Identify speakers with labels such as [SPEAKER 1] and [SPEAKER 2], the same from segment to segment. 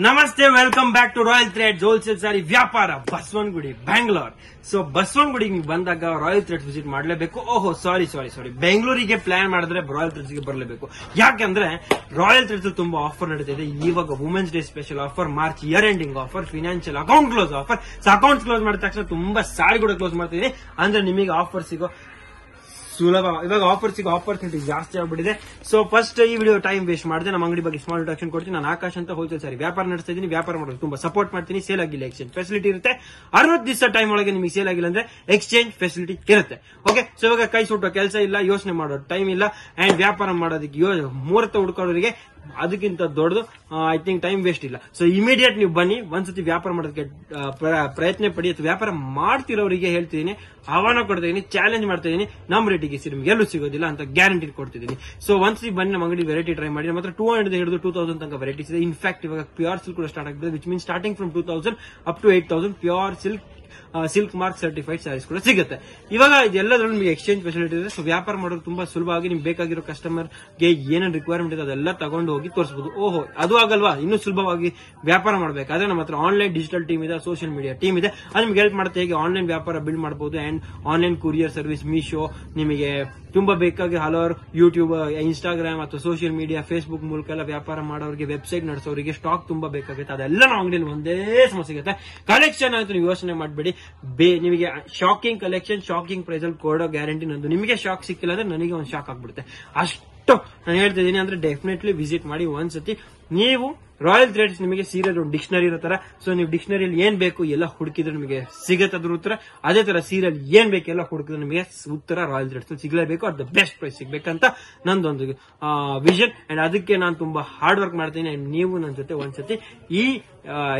[SPEAKER 1] ನಮಸ್ತೆ, welcome back to Royal Threads wholesale sari ವ್ಯಾಪಾರ Basavanagudi Bangalore. So ಬಸವನಗುಡಿಗೆ ನೀವು ಬಂದಾಗ ರಾಯಲ್ ಥ್ರೆಡ್ಸ್ ವಿಸಿಟ್ ಮಾಡಲೇಬೇಕು. ಓಹೋ ಸಾರಿ ಬೆಂಗಳೂರಿಗೆ ಪ್ಲಾನ್ ಮಾಡಿದ್ರೆ ರಾಯಲ್ ಥ್ರೆಡ್ಸ್ ಗೆ ಬರಲೇಬೇಕು. ಯಾಕಂದ್ರೆ ರಾಯಲ್ ಥ್ರೆಡ್ಸ್ ತುಂಬಾ ಆಫರ್ ನಡೀತಿದೆ. ಇವಾಗ women's day special offer, March year ending offer, financial account close offer. So account close ಮಾಡಿದ ತಕ್ಷಣ ತುಂಬಾ ಸಾರಿ ಕೂಡ ಕ್ಲೋಸ್ ಮಾಡ್ತಿದ್ದೀನಿ. ಅಂದ್ರೆ ನಿಮಗೆ ಆಫರ್ ಸಿಗೋ ಸುಲಭ, ಇವಾಗ ಆಫರ್ ಸಿಗೋ ಆಪರ್ಚುನಿಟಿ ಜಾಸ್ತಿ ಆಗ್ಬಿಟ್ಟಿದೆ. ಸೊ ಫಸ್ಟ್ ಈ ವಿಡಿಯೋ ಟೈಮ್ ವೇಸ್ಟ್ ಮಾಡಿದೆ. ನಮ್ಮ ಅಂಗಡಿ ಬಗ್ಗೆ ಸ್ಮಾಲ್ ಇಂಟ್ರೊಡಕ್ಷನ್ ಕೊಡ್ತೀನಿ. ನಾನು ಆಕಾಶ್ ಅಂತ ಹೋಲ್ಸೇಲ್ ಸಾರಿ ವ್ಯಾಪಾರ ನಡೆಸ್ತಾ ಇದ್ದೀನಿ. ವ್ಯಾಪಾರ ಮಾಡೋದು ತುಂಬಾ ಸಪೋರ್ಟ್ ಮಾಡ್ತೀನಿ. ಸೇಲ್ ಆಗಿಲ್ಲ ಎಕ್ಸ್ಚೇಂಜ್ ಫೆಸಿಲಿಟಿ ಇರುತ್ತೆ. 60 ದಿವಸ ಟೈಮ್ ಒಳಗೆ ನಿಮಗೆ ಸೇಲ್ ಆಗಿಲ್ಲ ಅಂದ್ರೆ ಎಕ್ಸ್ಚೇಂಜ್ ಫೆಸಿಲಿಟಿ ಇರುತ್ತೆ. ಓಕೆ, ಸೊ ಇವಾಗ ಕೈ ಸುಟ್ಟೋ ಕೆಲಸ ಇಲ್ಲ, ಯೋಚನೆ ಮಾಡೋ ಟೈಮ್ ಇಲ್ಲ, ಅಂಡ್ ವ್ಯಾಪಾರ ಮಾಡೋದಕ್ಕೆ ಮುಹೂರ್ತ ಹುಡ್ಕೋರಿಗೆ ಅದಕ್ಕಿಂತ ದೊಡ್ಡದು ಐ ಥಿಂಕ್ ಟೈಮ್ ವೇಸ್ಟ್ ಇಲ್ಲ. ಸೊ ಇಮಿಡಿಯೇಟ್ ನೀವು ಬನ್ನಿ, ಒಂದ್ಸತಿ ವ್ಯಾಪಾರ ಮಾಡೋದಕ್ಕೆ ಪ್ರಯತ್ನ ಪಡಿ. ಅಥವಾ ವ್ಯಾಪಾರ ಮಾಡ್ತಿರೋರಿಗೆ ಹೇಳ್ತಿದ್ದೀನಿ, ಆಹ್ವಾನ ಕೊಡ್ತಾ ಇದೀನಿ, ಚಾಲೆಂಜ್ ಮಾಡ್ತಾ ಇದೀನಿ. ನಮ್ಮ ರೇಟಿಗೆ ನಿಮ್ಗೆ ಎಲ್ಲೂ ಸಿಗೋದಿಲ್ಲ ಅಂತ ಗ್ಯಾರಂಟಿ ಕೊಡ್ತಿದ್ದೀನಿ. ಸೊ ಒಂದ್ಸತಿ ಬನ್ನಿ, ನಮ್ಮ ಅಂಗಡಿ ವೆರೈಟಿ ಟ್ರೈ ಮಾಡಿ. ಮಾತ್ರ 200 ಹಿಡಿದು 2000 ತನಕ ವೆರೈಟೀಸ್ ಇದೆ. ಇನ್ಫ್ಯಾಕ್ಟ್ ಇವಾಗ ಪ್ಯೂರ್ ಸಿಲ್ಕ್ ಕೂಡ ಸ್ಟಾರ್ಟ್ ಆಗಿದೆ, which means starting from 2000 up to 8000 pure silk mark certified sarees ಕೂಡ ಸಿಗುತ್ತೆ. ಇವಾಗ ಇದೆಲ್ಲದ್ರಲ್ಲಿ ನಿಮಗೆ ಎಕ್ಸ್ಚೇಂಜ್ ಫೆಸಿಲಿಟಿ ಇದೆ. ಸೊ ವ್ಯಾಪಾರ ಮಾಡೋದು ತುಂಬಾ ಸುಲಭವಾಗಿ ನಿಮ್ಗೆ ಬೇಕಾಗಿರೋ ಕಸ್ಟಮರ್ ಗೆ ಏನೇನು ರಿಕ್ವೈರ್ಮೆಂಟ್ ಇದೆ ಅದೆಲ್ಲ ತಗೊಂಡು ಹೋಗಿ ತೋರಿಸಬಹುದು. ಓಹೋ ಅದು ಆಗಲ್ವಾ, ಇನ್ನೂ ಸುಲಭವಾಗಿ ವ್ಯಾಪಾರ ಮಾಡಬೇಕಾದ್ರೆ ನಮ್ಮ ಹತ್ರ ಆನ್ಲೈನ್ ಡಿಜಿಟಲ್ ಟೀಮ್ ಇದೆ, ಸೋಷಿಯಲ್ ಮೀಡಿಯಾ ಟೀಮ್ ಇದೆ. ಅದು ನಿಮ್ಗೆ ಹೆಲ್ಪ್ ಮಾಡುತ್ತೆ ಹೇಗೆ ಆನ್ಲೈನ್ ವ್ಯಾಪಾರ ಬಿಲ್ಡ್ ಮಾಡಬಹುದು. And online courier service, Meesho, ನಿಮಗೆ ತುಂಬಾ ಬೇಕಾಗಿ ಹಲವಾರು ಯೂಟ್ಯೂಬ್, ಇನ್ಸ್ಟಾಗ್ರಾಮ್ ಅಥವಾ ಸೋಷಿಯಲ್ ಮೀಡಿಯಾ, ಫೇಸ್ಬುಕ್ ಮೂಲಕ ಎಲ್ಲ ವ್ಯಾಪಾರ ಮಾಡೋರಿಗೆ, ವೆಬ್ಸೈಟ್ ನಡೆಸೋರಿಗೆ ಸ್ಟಾಕ್ ತುಂಬಾ ಬೇಕಾಗುತ್ತೆ. ಅದೆಲ್ಲ ನಾವು ಅಂಗಡಿಯಲ್ಲಿ ಒಂದೇ ಸಮಸ್ಯೆ ಸಿಗುತ್ತೆ. ಕಲೆಕ್ಷನ್ ಆಯ್ತು, ನೀವು ಯೋಚನೆ ಮಾಡಬೇಡಿ. ನಿಮಗೆ ಶಾಕಿಂಗ್ ಕಲೆಕ್ಷನ್, ಶಾಕಿಂಗ್ ಪ್ರೈಸ್ ಅಲ್ಲಿ ಕೊಡೋ ಗ್ಯಾರಂಟಿ ನಂದು. ನಿಮಗೆ ಶಾಕ್ ಸಿಕ್ಕಿಲ್ಲ ಅಂದ್ರೆ ನನಗೆ ಒಂದು ಶಾಕ್ ಆಗ್ಬಿಡುತ್ತೆ. ಅಷ್ಟು ನಾನು ಹೇಳ್ತಿದ್ದೀನಿ. ಅಂದ್ರೆ ಡೆಫಿನೆಟ್ಲಿ ವಿಸಿಟ್ ಮಾಡಿ ಒಂದ್ಸತಿ. ನೀವು ರಾಯಲ್ ಥ್ರೆಡ್ಸ್ ನಿಮಗೆ ಸೀರಿಯಲ್ ಒಂದು ಡಿಕ್ಷನರಿ ಇರೋ ತರ. ಸೊ ನೀವು ಡಿಕ್ಷನರಿಯಲ್ಲಿ ಏನ್ ಬೇಕು ಎಲ್ಲ ಹುಡುಕಿದ್ರೆ ನಿಮಗೆ ಸಿಗುತ್ತೆ ಅದ್ರ ಉತ್ತರ. ಅದೇ ತರ ಸೀರಿಯಲ್ ಏನ್ ಬೇಕು ಎಲ್ಲ ಹುಡುಕಿದ್ರೆ ನಿಮಗೆ ಉತ್ತರ ರಾಯಲ್ ಥ್ರೆಡ್ಸ್ ಸಿಗಲೇಬೇಕು. ಅಟ್ ದ ಬೆಸ್ಟ್ ಪ್ರೈಸ್ ಸಿಗ್ಬೇಕಂತ ನಂದೊಂದು ವಿಷನ್. ಅಂಡ್ ಅದಕ್ಕೆ ನಾನು ತುಂಬಾ ಹಾರ್ಡ್ ವರ್ಕ್ ಮಾಡ್ತೀನಿ. ಅಂಡ್ ನೀವು ನನ್ನ ಜೊತೆ ಒಂದ್ಸತಿ ಈ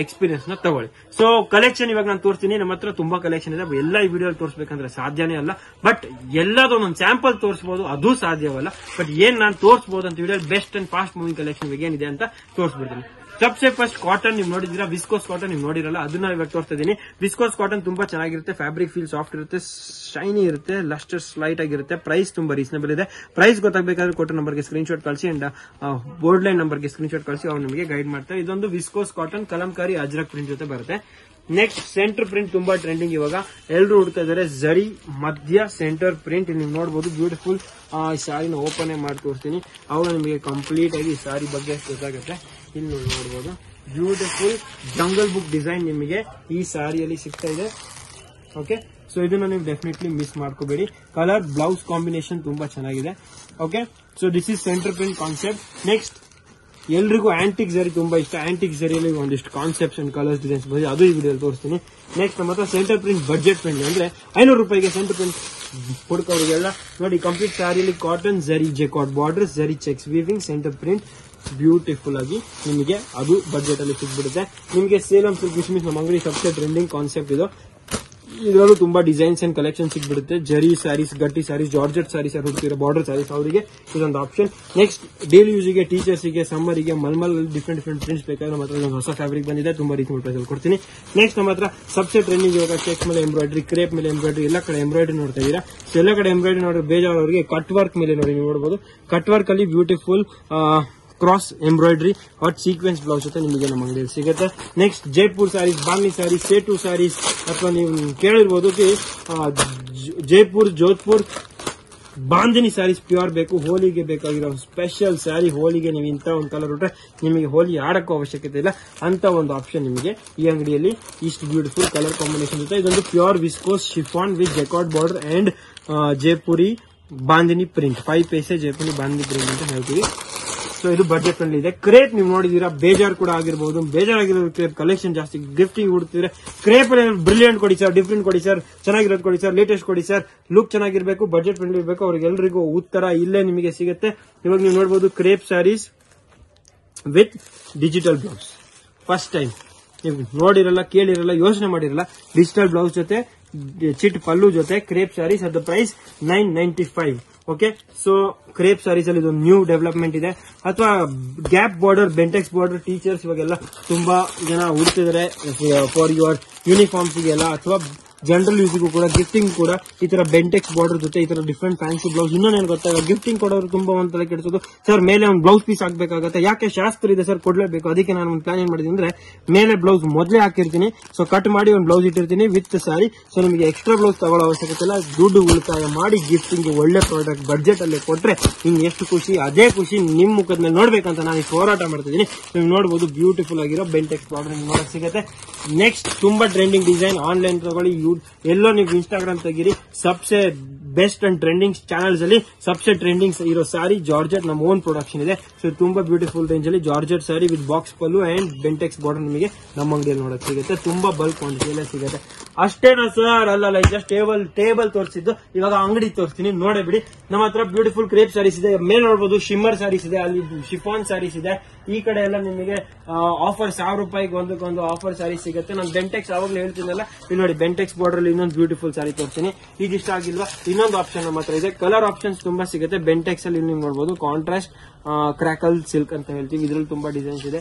[SPEAKER 1] ಎಕ್ಸ್ಪೀರಿಯನ್ಸ್ ನ ತಗೊಳ್ಳಿ. ಸೊ ಕಲೆಕ್ಷನ್ ಇವಾಗ ನಾನು ತೋರಿಸ್ತೀನಿ. ನಮ್ಮ ಹತ್ರ ತುಂಬಾ ಕಲೆಕ್ಷನ್ ಇದೆ. ಎಲ್ಲ ಈ ವಿಡಿಯೋ ತೋರಿಸಬೇಕಂದ್ರೆ ಸಾಧ್ಯನೇ ಅಲ್ಲ. ಬಟ್ ಎಲ್ಲದೋ ಒಂದು ಸ್ಯಾಂಪಲ್ ತೋರಿಸಬಹುದು, ಅದು ಸಾಧ್ಯವಲ್ಲ. ಬಟ್ ಏನ್ ನಾನು ತೋರಿಸಬಹುದು ಅಂತ video best and fast moving collection ಏನಿದೆ ಅಂತ ತೋರಿಸ್ಬಿಡ್ತೀನಿ. ಸಬ್ಸೆ ಫಸ್ಟ್ ಕಾಟನ್ ನೀವು ನೋಡಿದಿರಾ, ವಿಸ್ಕೋಸ್ ಕಾಟನ್ ನೀವು ನೋಡಿರಲ್ಲ, ಅದನ್ನ ಇವಾಗ ತೋರಿಸ್ತಾ ಇದೀನಿ. ವಿಸ್ಕೋಸ್ ಕಾಟನ್ ತುಂಬಾ ಚೆನ್ನಾಗಿರುತ್ತೆ. ಫ್ಯಾಬ್ರಿಕ್ ಫೀಲ್ ಸಾಫ್ಟ್ ಇರುತ್ತೆ, ಶೈನಿ ಇರುತ್ತೆ, ಲಸ್ಟರ್ಸ್ ಲೈಟ್ ಆಗಿರುತ್ತೆ. ಪ್ರೈಸ್ ತುಂಬಾ ರೀಸನಬಲ್ ಇದೆ. ಪ್ರೈಸ್ ಗೊತ್ತಾಗಬೇಕಾದ್ರೆ ಕೊಟ್ಟ ನಂಬರ್ಗೆ ಸ್ಕ್ರೀನ್ ಶಾಟ್ ಕಳಿಸಿ ಅಂಡ್ ಬೋರ್ಡ್ ಲೈನ್ ನಂಬರ್ಗೆ ಸ್ಕ್ರೀನ್ ಶಾಟ್ ಕಳಿಸಿ, ಅವ್ರು ನಿಮಗೆ ಗೈಡ್ ಮಾಡ್ತಾರೆ. ಇದೊಂದು viscose cotton Kalamkari Ajrakh print ಜೊತೆ ಬರುತ್ತೆ. ನೆಕ್ಸ್ಟ್ ಸೆಂಟರ್ ಪ್ರಿಂಟ್ ತುಂಬಾ ಟ್ರೆಂಡಿಂಗ್ ಇವಾಗ ಎಲ್ಲರೂ ಹುಡ್ತಾ ಇದಾರೆ. ಜರಿ ಮಧ್ಯ ಸೆಂಟರ್ ಪ್ರಿಂಟ್ ನೀವು ನೋಡಬಹುದು. ಬ್ಯೂಟಿಫುಲ್. ಈ ಸಾರಿನ ಓಪನ್ ಮಾಡಿ ತೋರಿಸ್ತೀನಿ, ಅವಾಗ ನಿಮಗೆ ಕಂಪ್ಲೀಟ್ ಆಗಿ ಈ ಸಾರಿ ಬಗ್ಗೆ ಗೊತ್ತಾಗುತ್ತೆ. ಇಲ್ಲಿ ನೋಡಬಹುದು ಬ್ಯೂಟಿಫುಲ್ ಜಂಗಲ್ ಬುಕ್ ಡಿಸೈನ್ ನಿಮಗೆ ಈ ಸಾರಿಯಲ್ಲಿ ಸಿಗ್ತಾ ಇದೆ. ಓಕೆ, ಸೊ ಇದನ್ನ ನೀವು ಡೆಫಿನೆಟ್ಲಿ ಮಿಸ್ ಮಾಡ್ಕೋಬೇಡಿ. ಕಲರ್ ಬ್ಲೌಸ್ ಕಾಂಬಿನೇಷನ್ ತುಂಬಾ ಚೆನ್ನಾಗಿದೆ. Okay, so this is centre print concept. Next ಎಲ್ರಿಗೂ ಆಂಟಿಕ್ ಜರಿ ತುಂಬಾ ಇಷ್ಟ. ಆಂಟಿಕ್ ಜರಿಯಲ್ಲಿ ಒಂದಿಷ್ಟು ಕಾನ್ಸೆಪ್ಟ್ಸ್ ಅಂಡ್ ಕಲರ್ಸ್ ಡಿಸೈನ್ಸ್ ಬಂದಿದೆ, ಅದು ಈ ವಿಡಿಯೋದಲ್ಲಿ ತೋರಿಸ್ತೀನಿ. ನೆಕ್ಸ್ಟ್ ನಮ್ಮ ಹತ್ರ ಸೆಂಟರ್ ಪ್ರಿಂಟ್ ಬಜೆಟ್ ಪ್ರಿಂಟ್ ಅಂದ್ರೆ 500 ರೂಪಾಯಿಗೆ ಸೆಂಟರ್ ಪ್ರಿಂಟ್ ಹುಡುಕೋರಿಗೆಲ್ಲ ನೋಡಿ. ಕಂಪ್ಲೀಟ್ ಸ್ಯಾರಿಯಲ್ಲಿ ಕಾಟನ್ ಜರಿ ಜೆಕಾರ್ಡ್ ಬಾರ್ಡರ್ಸ್, ಜರಿ cheques weaving, centre print beautiful ಆಗಿ ನಿಮಗೆ ಅದು ಬಜೆಟ್ ಅಲ್ಲಿ ಸಿಗ್ಬಿಡುತ್ತೆ. ನಿಮಗೆ ಸೇಲಂ ಸಿಲ್ಕ್ ವಿಚ್ ಮೀನ್ಸ್ ನಮ್ಮ ಅಂಗಡಿ ಸಬ್ಸೆ ಟ್ರೆಂಡಿಂಗ್ ಕಾನ್ಸೆಪ್ಟ್ ಇದು. ಇದರಲ್ಲೂ ತುಂಬಾ designs and collection ಸಿಗ್ಬಿಡುತ್ತೆ. Zari sarees, ಗಟ್ಟಿ ಸ್ಯಾರೀಸ್, ಜಾರ್ಜೆಟ್ ಸ್ಯಾರೀಸ್ ಹುಡುಕ್ತಿರೋ ಬಾರ್ಡರ್ ಸ್ಯಾರೀಸ್ ಅವರಿಗೆ ಇದೊಂದು ಆಪ್ಷನ್. ನೆಕ್ಸ್ಟ್ ಡೈಲಿ ಯೂಸ್ಗೆ, ಟೀಚರ್ಸ್ಗೆ, ಸಮ್ಮರಿಗೆ, ಮಲ್ಮಲ್ ಡಿಫ್ರೆಂಟ್ ಡಿಫ್ರೆಂಟ್ ಬೇಕಾದ್ರೆ ನಮ್ಮ ಹತ್ರ ಒಂದು ಹೊಸ ಫ್ಯಾಬ್ರಿಕ್ ಬಂದಿದೆ. ತುಂಬಾ ರೀಸನಬಲ್ ಪ್ರೈಸ್ ಅಲ್ಲಿ ಕೊಡ್ತೀನಿ. ನೆಕ್ಸ್ಟ್ ನಮ್ಮ ಹತ್ರ ಸಬ್ಸೆ ಟ್ರೆಂಡಿಂಗ್ ಇವಾಗ ಚೆಕ್ಸ್ ಮೇಲೆ ಎಂಬ್ರಾಯ್ಡ್ರಿ, ಕ್ರೇಪ್ ಮೇಲೆ ಎಂಬ್ರಾಯ್ಡ್ರಿ, ಎಲ್ಲ ಕಡೆ ಎಂಬ್ರಾಯ್ಡ್ರಿ ನೋಡ್ತಾ ಇದೀರಾ. ಸೊ ಎಲ್ಲ ಕಡೆ ಎಂಬ್ರಾಯ್ಡ್ರಿ ನೋಡಿದ್ರೆ ಬೇಜಾರವರಿಗೆ ಕಟ್ ವರ್ಕ್ ಮೇಲೆ ನೋಡಿ ನೀವು ನೋಡಬಹುದು. ಕಟ್ ವರ್ಕ್ ಅಲ್ಲಿ beautiful cross embroidery hot sequence blouse ಜೊತೆ ನಿಮಗೆ ನಮ್ಮ ಅಂಗಡಿಯಲ್ಲಿ ಸಿಗುತ್ತೆ. ನೆಕ್ಸ್ಟ್ ಜೈಪುರ್ ಸ್ಯಾರೀಸ್, ಬಾಂಗ್ನಿ ಸ್ಯಾರೀಸ್, ಸೇಟು ಸ್ಯಾರೀಸ್, ಅಥವಾ ನೀವು ಕೇಳಿರ್ಬೋದು ಜೈಪುರ್, ಜೋಧ್ಪುರ್, ಬಾಂಧಿನಿ ಸ್ಯಾರೀಸ್ ಪ್ಯೂರ್ ಬೇಕು. ಹೋಲಿಗೆ ಬೇಕಾಗಿರೋ ಸ್ಪೆಷಲ್ ಸ್ಯಾರಿ, ಹೋಲಿಗೆ ನೀವು ಇಂಥ ಒಂದು ಕಲರ್ ಉಟ್ರೆ ನಿಮಗೆ ಹೋಲಿ ಆಡಕ್ಕೂ ಅವಶ್ಯಕತೆ ಇಲ್ಲ ಅಂತ ಒಂದು ಆಪ್ಷನ್ ನಿಮಗೆ ಈ ಅಂಗಡಿಯಲ್ಲಿ ಇಷ್ಟು ಬ್ಯೂಟಿಫುಲ್ ಕಲರ್ ಕಾಂಬಿನೇಷನ್ ಜೊತೆ. ಇದೊಂದು pure viscose chiffon with jacquard border and Jaipuri bandhini print, 5 paise Jaipuri bandhini print ಅಂತ ಹೇಳ್ತೀವಿ. ಸೊ ಇದು ಬಜೆಟ್ ಅಲ್ಲಿ ಇದೆ. ಕ್ರೇಪ್ ನೀವು ನೋಡಿದೀರಾ, ಬೇಜಾರ್ ಕೂಡ ಆಗಿರಬಹುದು. ಬೇಜಾರಾಗಿರೋ ಕ್ರೇಪ್ ಕಲೆಕ್ಷನ್ ಜಾಸ್ತಿ. ಗಿಫ್ಟಿಂಗ್ ಹುಡುಕ್ತಿದ್ರೆ ಕ್ರೇಪ್ ಬ್ರಿಲಿಯಂಟ್ ಕೊಡಿ ಸರ್, ಡಿಫ್ರೆಂಟ್ ಕೊಡಿ ಸರ್, ಚೆನ್ನಾಗಿರೋದು ಕೊಡಿ ಸರ್, ಲೇಟೆಸ್ಟ್ ಕೊಡಿ ಸರ್, ಲುಕ್ ಚೆನ್ನಾಗಿರ್ಬೇಕು, ಬಜೆಟ್ ಫ್ರೆಂಡ್ಲಿ ಇರಬೇಕು. ಅವ್ರಿಗೆಲ್ಲರಿಗೂ ಉತ್ತರ ಇಲ್ಲೇ ನಿಮಗೆ ಸಿಗುತ್ತೆ. ಇವಾಗ ನೀವು ನೋಡಬಹುದು crepe sarees with digital blouse. First time ನೀವು ನೋಡಿರಲ್ಲ, ಕೇಳಿರಲ್ಲ, ಯೋಚನೆ ಮಾಡಿರಲ್ಲ. ಡಿಜಿಟಲ್ ಬ್ಲೌಸ್ ಜೊತೆ ಚಿಟ್ ಪಲ್ಲು ಜೊತೆ crepe sarees at the price 995. Okay, so crepe sarees ಅಲ್ಲಿ ಇದೊಂದು ನ್ಯೂ ಡೆವಲಪ್ಮೆಂಟ್ ಇದೆ. ಅಥವಾ gap border, Bentex border, teachers ಇವಾಗೆಲ್ಲ ತುಂಬಾ ಜನ ಹುಡುಕ್ತಿದ್ದಾರೆ ಫಾರ್ ಯುವರ್ ಯೂನಿಫಾರ್ಮ್ಸ್ ಗೆಲ್ಲ. ಅಥವಾ ಜನರಲ್ ಯೂಸ್ಗೂ ಕೂಡ, ಗಿಫ್ಟಿಂಗ್ ಕೂಡ ಈ ತರ ಬೆಂಟೆಕ್ಸ್ ಬಾರ್ಡರ್ ಜೊತೆ ಈ ತರ ಡಿಫ್ರೆಂಟ್ ಫ್ಯಾನ್ಸಿ ಬ್ಲೌಸ್. ಇನ್ನೊಂದೇನು ಗೊತ್ತಾಗ, ಗಿಫ್ಟಿಂಗ್ ಕೊಡೋರು ತುಂಬಾ ಒಂಥರ ಕೆಡಿಸೋದು, ಸರ್ ಮೇಲೆ ಒಂದು ಬ್ಲೌಸ್ ಪೀಸ್ ಹಾಕ್ಬೇಕಾಗತ್ತೆ, ಯಾಕೆ ಶಾಸ್ತ್ರ ಇದೆ ಸರ್ ಕೊಡ್ಲೇಬೇಕು. ಅದಕ್ಕೆ ನಾನು ಒಂದು ಪ್ಲಾನ್ ಏನ್ ಮಾಡಿದ್ದೀನಿ ಅಂದ್ರೆ, ಮೇಲೆ ಬ್ಲೌಸ್ ಮೊದಲೇ ಹಾಕಿರ್ತೀನಿ, ಸೊ ಕಟ್ ಮಾಡಿ ಒಂದು ಬ್ಲೌಸ್ ಇಟ್ಟಿರ್ತೀನಿ ವಿತ್ ಸಾರಿ. ಸೊ ನಿಮಗೆ ಎಕ್ಸ್ಟ್ರಾ ಬ್ಲೌಸ್ ತಗೊಳ್ಳೋ ಅವಶ್ಯಕತೆ ಇಲ್ಲ, ದುಡ್ಡು ಉಳಿತಾಯ ಮಾಡಿ ಗಿಫ್ಟಿಂಗ್ ಒಳ್ಳೆ ಪ್ರಾಡಕ್ಟ್ ಬಡ್ಜೆಟ್ ಅಲ್ಲಿ ಕೊಟ್ರೆ ಇನ್ ಎಷ್ಟು ಖುಷಿ, ಅದೇ ಖುಷಿ ನಿಮ್ ಮುಖದ ಮೇಲೆ ನೋಡ್ಬೇಕಂತ ನಾನು ಈ ಹೋರಾಟ ಮಾಡ್ತಿದ್ದೀನಿ. ನೀವು ನೋಡಬಹುದು ಬ್ಯೂಟಿಫುಲ್ ಆಗಿರೋ ಬೆಂಟೆಕ್ಸ್ ಬಾರ್ಡರ್ ನೋಡಕ್ ಸಿಗುತ್ತೆ. ನೆಕ್ಸ್ಟ್ ತುಂಬಾ ಟ್ರೆಂಡಿಂಗ್ ಡಿಸೈನ್, ಆನ್ಲೈನ್ ತಗೊಳ್ಳಿ, ಎಲ್ಲೋ ನೀವು ಇನ್ಸ್ಟಾಗ್ರಾಮ್ ತೆಗೀರಿ, Sabse best and trending channels ಅಲ್ಲಿ ಸಬ್ಸೆ ಟ್ರೆಂಡಿಂಗ್ ಇರೋ ಸಾರಿ ಜಾರ್ಜೆಟ್ ನಮ್ಮ ಓನ್ ಪ್ರೊಡಕ್ಷನ್ ಇದೆ. ಸೊ ತುಂಬಾ ಬ್ಯೂಟಿಫುಲ್ ರೇಂಜ್ ಅಲ್ಲಿ georgette sorry with box pallu and Bentex border ನಿಮಗೆ ನಮ್ಮ ಅಂಗಡಿಯಲ್ಲಿ ನೋಡಕ್ ಸಿಗುತ್ತೆ. ತುಂಬಾ ಬಲ್ಕ್ ಕ್ವಾಂಟಿಟಿಯಲ್ಲೇ ಸಿಗುತ್ತೆ. ಅಷ್ಟೇನಾ ಸರ್? ಅಲ್ಲ, ಜಸ್ಟ್ ಟೇಬಲ್ ತೋರಿಸಿದ್ದು, ಇವಾಗ ಅಂಗಡಿ ತೋರಿಸ್ತೀನಿ ನೋಡೇ ಬಿಡಿ. ನಮ್ಮ ಹತ್ರ ಬ್ಯೂಟಿಫುಲ್ ಕ್ರೇಪ್ ಸ್ಯಾರೀಸ್ ಇದೆ, ಮೇಲೆ ನೋಡಬಹುದು ಶಿಮ್ಮರ್ ಸ್ಯಾರೀಸ್ ಇದೆ, ಅಲ್ಲಿ ಶಿಫಾನ್ ಸ್ಯಾರೀಸ್ ಇದೆ. ಈ ಕಡೆ ಎಲ್ಲ ನಿಮಗೆ ಆಫರ್ 1000 ರೂಪಾಯಿಗೆ ಒಂದಕ್ಕೊಂದು ಆಫರ್ ಸ್ಯಾರಿ ಸಿಗುತ್ತೆ. ನಾನು ಬೆಂಟೆಕ್ಸ್ ಆವಾಗಲೇ ಹೇಳ್ತೀನಲ್ಲ, ಇಲ್ಲಿ ನೋಡಿ ಬೆಂಟೆಕ್ಸ್ ಬಾರ್ಡರ್ ಅಲ್ಲಿ ಇನ್ನೊಂದು ಬ್ಯೂಟಿಫುಲ್ ಸ್ಯಾರಿ ತೋರಿಸ್ತೀನಿ. ಈಗ ಇಷ್ಟ ಆಗಿಲ್ವಾ? ಇನ್ನೊಂದು ಆಪ್ಷನ್ ನಮ್ಮ ಹತ್ರ ಇದೆ, ಕಲರ್ ಆಪ್ಷನ್ಸ್ ತುಂಬಾ ಸಿಗುತ್ತೆ ಬೆಂಟೆಕ್ಸ್ ಅಲ್ಲಿ. ನೀವು ನೋಡಬಹುದು ಕಾಂಟ್ರಾಸ್ಟ್ ಕ್ರಾಕಲ್ ಸಿಲ್ಕ್ ಅಂತ ಹೇಳ್ತೀವಿ, ಇದ್ರಲ್ಲಿ ತುಂಬಾ ಡಿಸೈನ್ಸ್ ಇದೆ.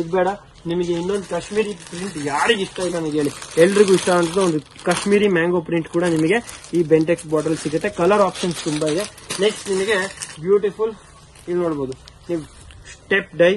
[SPEAKER 1] ಇದು ಬೇಡ ನಿಮಗೆ ಇನ್ನೊಂದು ಕಾಶ್ಮೀರಿ ಪ್ರಿಂಟ್, ಯಾರಿಗೆ ಇಷ್ಟ ಇಲ್ಲ ನನಗೆ ಹೇಳಿ, ಎಲ್ರಿಗೂ ಇಷ್ಟ ಅಂತ ಒಂದು ಕಾಶ್ಮೀರಿ ಮ್ಯಾಂಗೋ ಪ್ರಿಂಟ್ ಕೂಡ ನಿಮಗೆ ಈ ಬೆಂಟೆಕ್ಸ್ ಬಾರ್ಡರ್ ಸಿಗುತ್ತೆ. ಕಲರ್ ಆಪ್ಷನ್ಸ್ ತುಂಬಾ ಇದೆ. ನೆಕ್ಸ್ಟ್ ನಿಮಗೆ ಬ್ಯೂಟಿಫುಲ್ ಇಲ್ಲಿ ನೋಡಬಹುದು ನೀವು ಸ್ಟೆಪ್ ಡೈ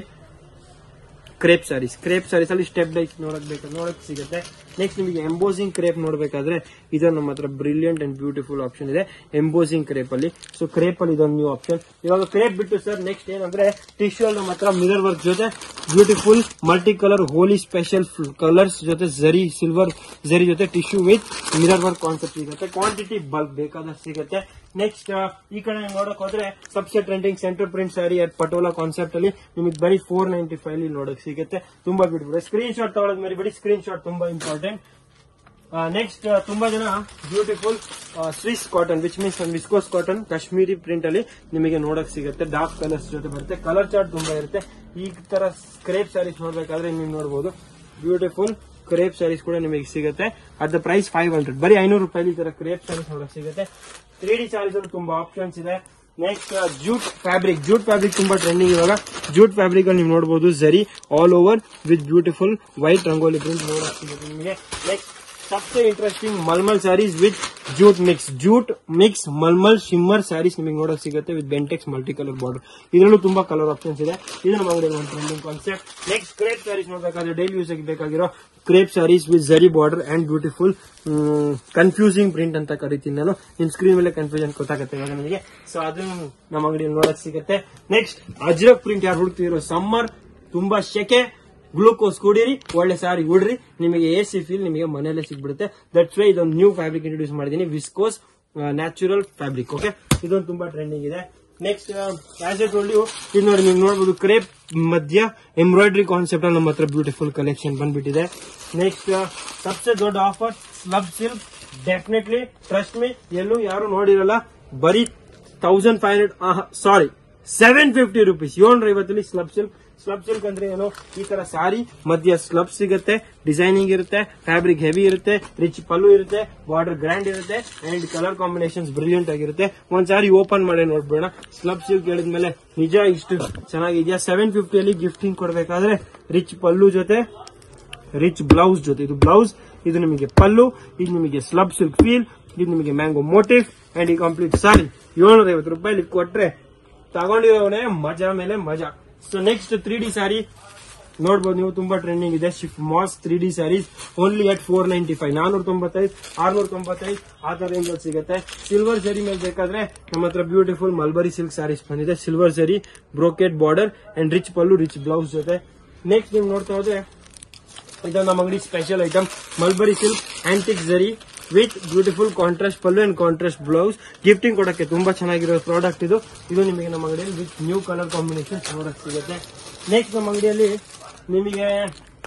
[SPEAKER 1] ಕ್ರೇಪ್ ಸ್ಯಾರೀಸ್ ಅಲ್ಲಿ ಸ್ಟೆಪ್ ಡೈ ನೋಡಕ್ ಸಿಗುತ್ತೆ. ನೆಕ್ಸ್ಟ್ ನಿಮಗೆ ಎಂಬೋಸಿಂಗ್ ಕ್ರೇಪ್ ನೋಡಬೇಕಾದ್ರೆ ಇದು ನಮ್ಮ ಹತ್ರ ಬ್ರಿಲಿಯಂಟ್ ಅಂಡ್ ಬ್ಯೂಟಿಫುಲ್ ಆಪ್ಷನ್ ಇದೆ ಎಂಬೋಸಿಂಗ್ ಕ್ರೇಪ್ ಅಲ್ಲಿ. ಸೊ ಕ್ರೇಪ್ ಅಲ್ಲಿ ಇದೊಂದು ನ್ಯೂ ಆಪ್ಷನ್. ಇವಾಗ ಕ್ರೇಪ್ ಬಿಟ್ಟು ಸರ್ ನೆಕ್ಸ್ಟ್ ಏನಂದ್ರೆ ಟಿಶ್ಯೂ ಅಲ್ಲಿ ನಮ್ಮ ಹತ್ರ ಮಿರರ್ ವರ್ಕ್ ಜೊತೆ beautiful multi colour Holi special colours ಜೊತೆ ಸಿಲ್ವರ್ ಜರಿ ಜೊತೆ tissue with mirror work concept ಸಿಗುತ್ತೆ. ಕ್ವಾಂಟಿಟಿ ಬಲ್ಕ್ ಬೇಕಾದಷ್ಟು ಸಿಗುತ್ತೆ. ನೆಕ್ಸ್ಟ್ ಈ ಕಡೆ ನೋಡಕ್ ಹೋದ್ರೆ ಸಬ್ಸೆ trending centre print sari at Patola concept ಅಲ್ಲಿ ನಿಮಗೆ ಬರೀ 495 ನೋಡಕ್ ಸಿಗುತ್ತೆ. ತುಂಬಾ ಬ್ಯೂಟಿಫುಲ್. ಸ್ಕ್ರೀನ್ ಶಾಟ್ ತಗೊಳ್ಳೋದು ಮರಿಬೇಡಿ, ಸ್ಕ್ರೀನ್ ಶಾಟ್ ತುಂಬಾ ಇಂಪಾರ್ಟೆಂಟ್. ನೆಕ್ಸ್ಟ್ ತುಂಬಾ ಜನ beautiful Swiss cotton which means viscose cotton Kashmiri print ಅಲ್ಲಿ ನಿಮಗೆ ನೋಡಕ್ ಸಿಗುತ್ತೆ. ಡಾರ್ಕ್ ಕಲರ್ಸ್ ಜೊತೆ ಬರುತ್ತೆ, ಕಲರ್ ಚಾರ್ಟ್ ತುಂಬಾ ಇರುತ್ತೆ. ಈ ತರ ಕ್ರೇಪ್ ಸ್ಯಾರೀಸ್ ನೋಡ್ಬೇಕಾದ್ರೆ ನೀವು ನೋಡಬಹುದು ಬ್ಯೂಟಿಫುಲ್ ಕ್ರೇಪ್ ಸ್ಯಾರೀಸ್ ಕೂಡ ನಿಮಗೆ ಸಿಗುತ್ತೆ ಅಟ್ ದ ಪ್ರೈಸ್ 500, ಬರೀ 500 ರೂಪಾಯಿ ಈ ತರ ಕ್ರೇಪ್ ಸ್ಯಾರೀಸ್ ನೋಡಕ್ ಸಿಗುತ್ತೆ. 3D ಸ್ಯಾರೀಸ್ ಅಲ್ಲಿ ತುಂಬಾ ಆಪ್ಷನ್ಸ್ ಇದೆ. ನೆಕ್ಸ್ಟ್ ಜೂಟ್ ಫ್ಯಾಬ್ರಿಕ್ ತುಂಬಾ ಟ್ರೆಂಡಿಂಗ್ ಇವಾಗ. ಜೂಟ್ ಫ್ಯಾಬ್ರಿಕ್ ಅಲ್ಲಿ ನೀವು ನೋಡಬಹುದು zari all over with beautiful white rangoli print ನೋಡಕ್ ಸಿಗುತ್ತೆ ನಿಮಗೆ. ನೆಕ್ಸ್ಟ್ सबसे interesting malmal sarees with jute mix malmal shimmer sarees ನಿಮಗೆ ನೋಡಕ್ ಸಿಗುತ್ತೆ with Bentex multi colour border. ಇದರಲ್ಲೂ ತುಂಬಾ ಕಲರ್ ಆಪ್ಷನ್ಸ್ ಇದೆ. ಇದು ನಮ್ಮ ಅಂಗಡಿಯಲ್ಲಿ ಒಂದು trending concept. Next crepe sarees ನೋಡಬೇಕಾದ್ರೆ ಡೈಲಿ ಯೂಸ್ ಬೇಕಾಗಿರೋ crepe sarees with zari border and beautiful confusing print ಅಂತ ಕರಿತೀನಿ ನಾನು. ನಿಮ್ ಸ್ಕ್ರೀನ್ ಮೇಲೆ ಕನ್ಫ್ಯೂಷನ್ ಗೊತ್ತಾಗುತ್ತೆ ಇವಾಗ ನನಗೆ. ಸೊ ಅದು ನಮ್ಮ ಅಂಗಡಿಯಲ್ಲಿ ನೋಡಕ್ ಸಿಗುತ್ತೆ. ನೆಕ್ಸ್ಟ್ ಅಜ್ರಕ್ ಪ್ರಿಂಟ್ ಯಾರು ಹುಡುಕ್ತಿರೋ, ಸಮ್ಮರ್ ತುಂಬಾ ಶೆಕೆ, ಗ್ಲೂಕೋಸ್ ಕುಡೀರಿ, ಒಳ್ಳೆ ಸಾರಿ ಉಡ್ರಿ, ನಿಮಗೆ ಎಸಿ ಫೀಲ್ ನಿಮಗೆ ಮನೆಯಲ್ಲೇ ಸಿಗ್ಬಿಡುತ್ತೆ. ದಟ್ಸ್ ವೈ ಇದೊಂದು ನ್ಯೂ ಫ್ಯಾಬ್ರಿಕ್ ಇಂಟ್ರೊಡ್ಯೂಸ್ ಮಾಡಿದೀನಿ, ವಿಸ್ಕೋಸ್ ನ್ಯಾಚುರಲ್ ಫ್ಯಾಬ್ರಿಕ್. ಓಕೆ, ಇದೊಂದು ತುಂಬಾ ಟ್ರೆಂಡಿಂಗ್ ಇದೆ. Next as I told you, ಇದು ನೋಡಿ ನೀವು ನೋಡಬಹುದು ಕ್ರೇಪ್ ಮಧ್ಯ ಎಂಬ್ರಾಯ್ಡ್ರಿ ಕಾನ್ಸೆಪ್ಟ್ ಅಲ್ಲಿ ನಮ್ಮ ಹತ್ರ ಬ್ಯೂಟಿಫುಲ್ ಕಲೆಕ್ಷನ್ ಬಂದ್ಬಿಟ್ಟಿದೆ. ನೆಕ್ಸ್ಟ್ ಸಬ್ಸೆ ದೊಡ್ಡ offer slub silk, definitely trust me, ಎಲ್ಲೂ ಯಾರು ನೋಡಿರಲ್ಲ, ಬರೀ 750 ರೂಪೀಸ್, 750 ಸ್ಲಬ್ ಸಿಲ್ಕ್ ಅಂದ್ರೆ ಏನು, ಈ ತರ ಸಾರಿ ಮಧ್ಯ ಸ್ಲಬ್ ಸಿಗುತ್ತೆ, ಡಿಸೈನಿಂಗ್ ಇರುತ್ತೆ, ಫ್ಯಾಬ್ರಿಕ್ ಹೆವಿ ಇರುತ್ತೆ, ರಿಚ್ ಪಲ್ಲು ಇರುತ್ತೆ, ಬಾರ್ಡರ್ ಗ್ರ್ಯಾಂಡ್ ಇರುತ್ತೆ ಅಂಡ್ ಕಲರ್ ಕಾಂಬಿನೇಷನ್ಸ್ ಬ್ರಿಲಿಯಂಟ್ ಆಗಿರುತ್ತೆ. ಒಂದ್ ಸಾರಿ ಓಪನ್ ಮಾಡಿ ನೋಡ್ಬೇಡ. ಸ್ಲಬ್ ಸಿಲ್ಕ್ ಹೇಳಿದ್ಮೇಲೆ ನಿಜ ಇಷ್ಟು ಚೆನ್ನಾಗಿದ್ಯಾ. 750 ಅಲ್ಲಿ ಗಿಫ್ಟಿಂಗ್ ಕೊಡ್ಬೇಕಾದ್ರೆ ರಿಚ್ ಪಲ್ಲು ಜೊತೆ ರಿಚ್ ಬ್ಲೌಸ್ ಜೊತೆ, ಇದು ಬ್ಲೌಸ್, ಇದು ನಿಮಗೆ ಪಲ್ಲು, ಇದು ನಿಮಗೆ ಸ್ಲಬ್ ಸಿಲ್ಕ್ ಫೀಲ್, ಇದು ನಿಮಗೆ ಮ್ಯಾಂಗೋ ಮೋಟಿವ್ ಅಂಡ್ ಈ ಕಂಪ್ಲೀಟ್ ಸಾರಿ 750 ರೂಪಾಯಿ ಕೊಟ್ರೆ ತಗೊಂಡಿರೋನೇ ಮಜಾ ಮೇಲೆ ಮಜಾ. ಸೊ ನೆಕ್ಸ್ಟ್ 3D ಸ್ಯಾರಿ ನೋಡಬಹುದು ನೀವು, ತುಂಬಾ ಟ್ರೆಂಡಿಂಗ್ ಇದೆ. Shift moss 3D sarees only at 495, 495, 695 ಆ ತರ ರೇಂಜ್ ಅಲ್ಲಿ ಸಿಗುತ್ತೆ. ಸಿಲ್ವರ್ ಜರಿ ಮೇಲೆ ಬೇಕಾದ್ರೆ ನಮ್ಮ ಹತ್ರ ಬ್ಯೂಟಿಫುಲ್ ಮಲ್ಬರಿ ಸಿಲ್ಕ್ ಸ್ಯಾರೀಸ್ ಬಂದಿದೆ. Silver zari brocade border and rich pallu, rich blouse ಜೊತೆ. ನೆಕ್ಸ್ಟ್ ನೀವು ನೋಡ್ತಾ ಹೋದ್ರೆ ಇದು ನಮ್ಮ ಅಂಗಡಿ special item, mulberry silk antique zari with beautiful contrast pallu and contrast blouse. Gifting ಕೊಡಕ್ಕೆ ತುಂಬಾ ಚೆನ್ನಾಗಿರೋ ಪ್ರಾಡಕ್ಟ್ ಇದು. ಇದು ನಿಮಗೆ ನಮ್ಮ ಅಂಗಡಿಯಲ್ಲಿ with new colour combination product ಸಿಗುತ್ತೆ. ನೆಕ್ಸ್ಟ್ ನಮ್ಮ ಅಂಗಡಿಯಲ್ಲಿ ನಿಮಗೆ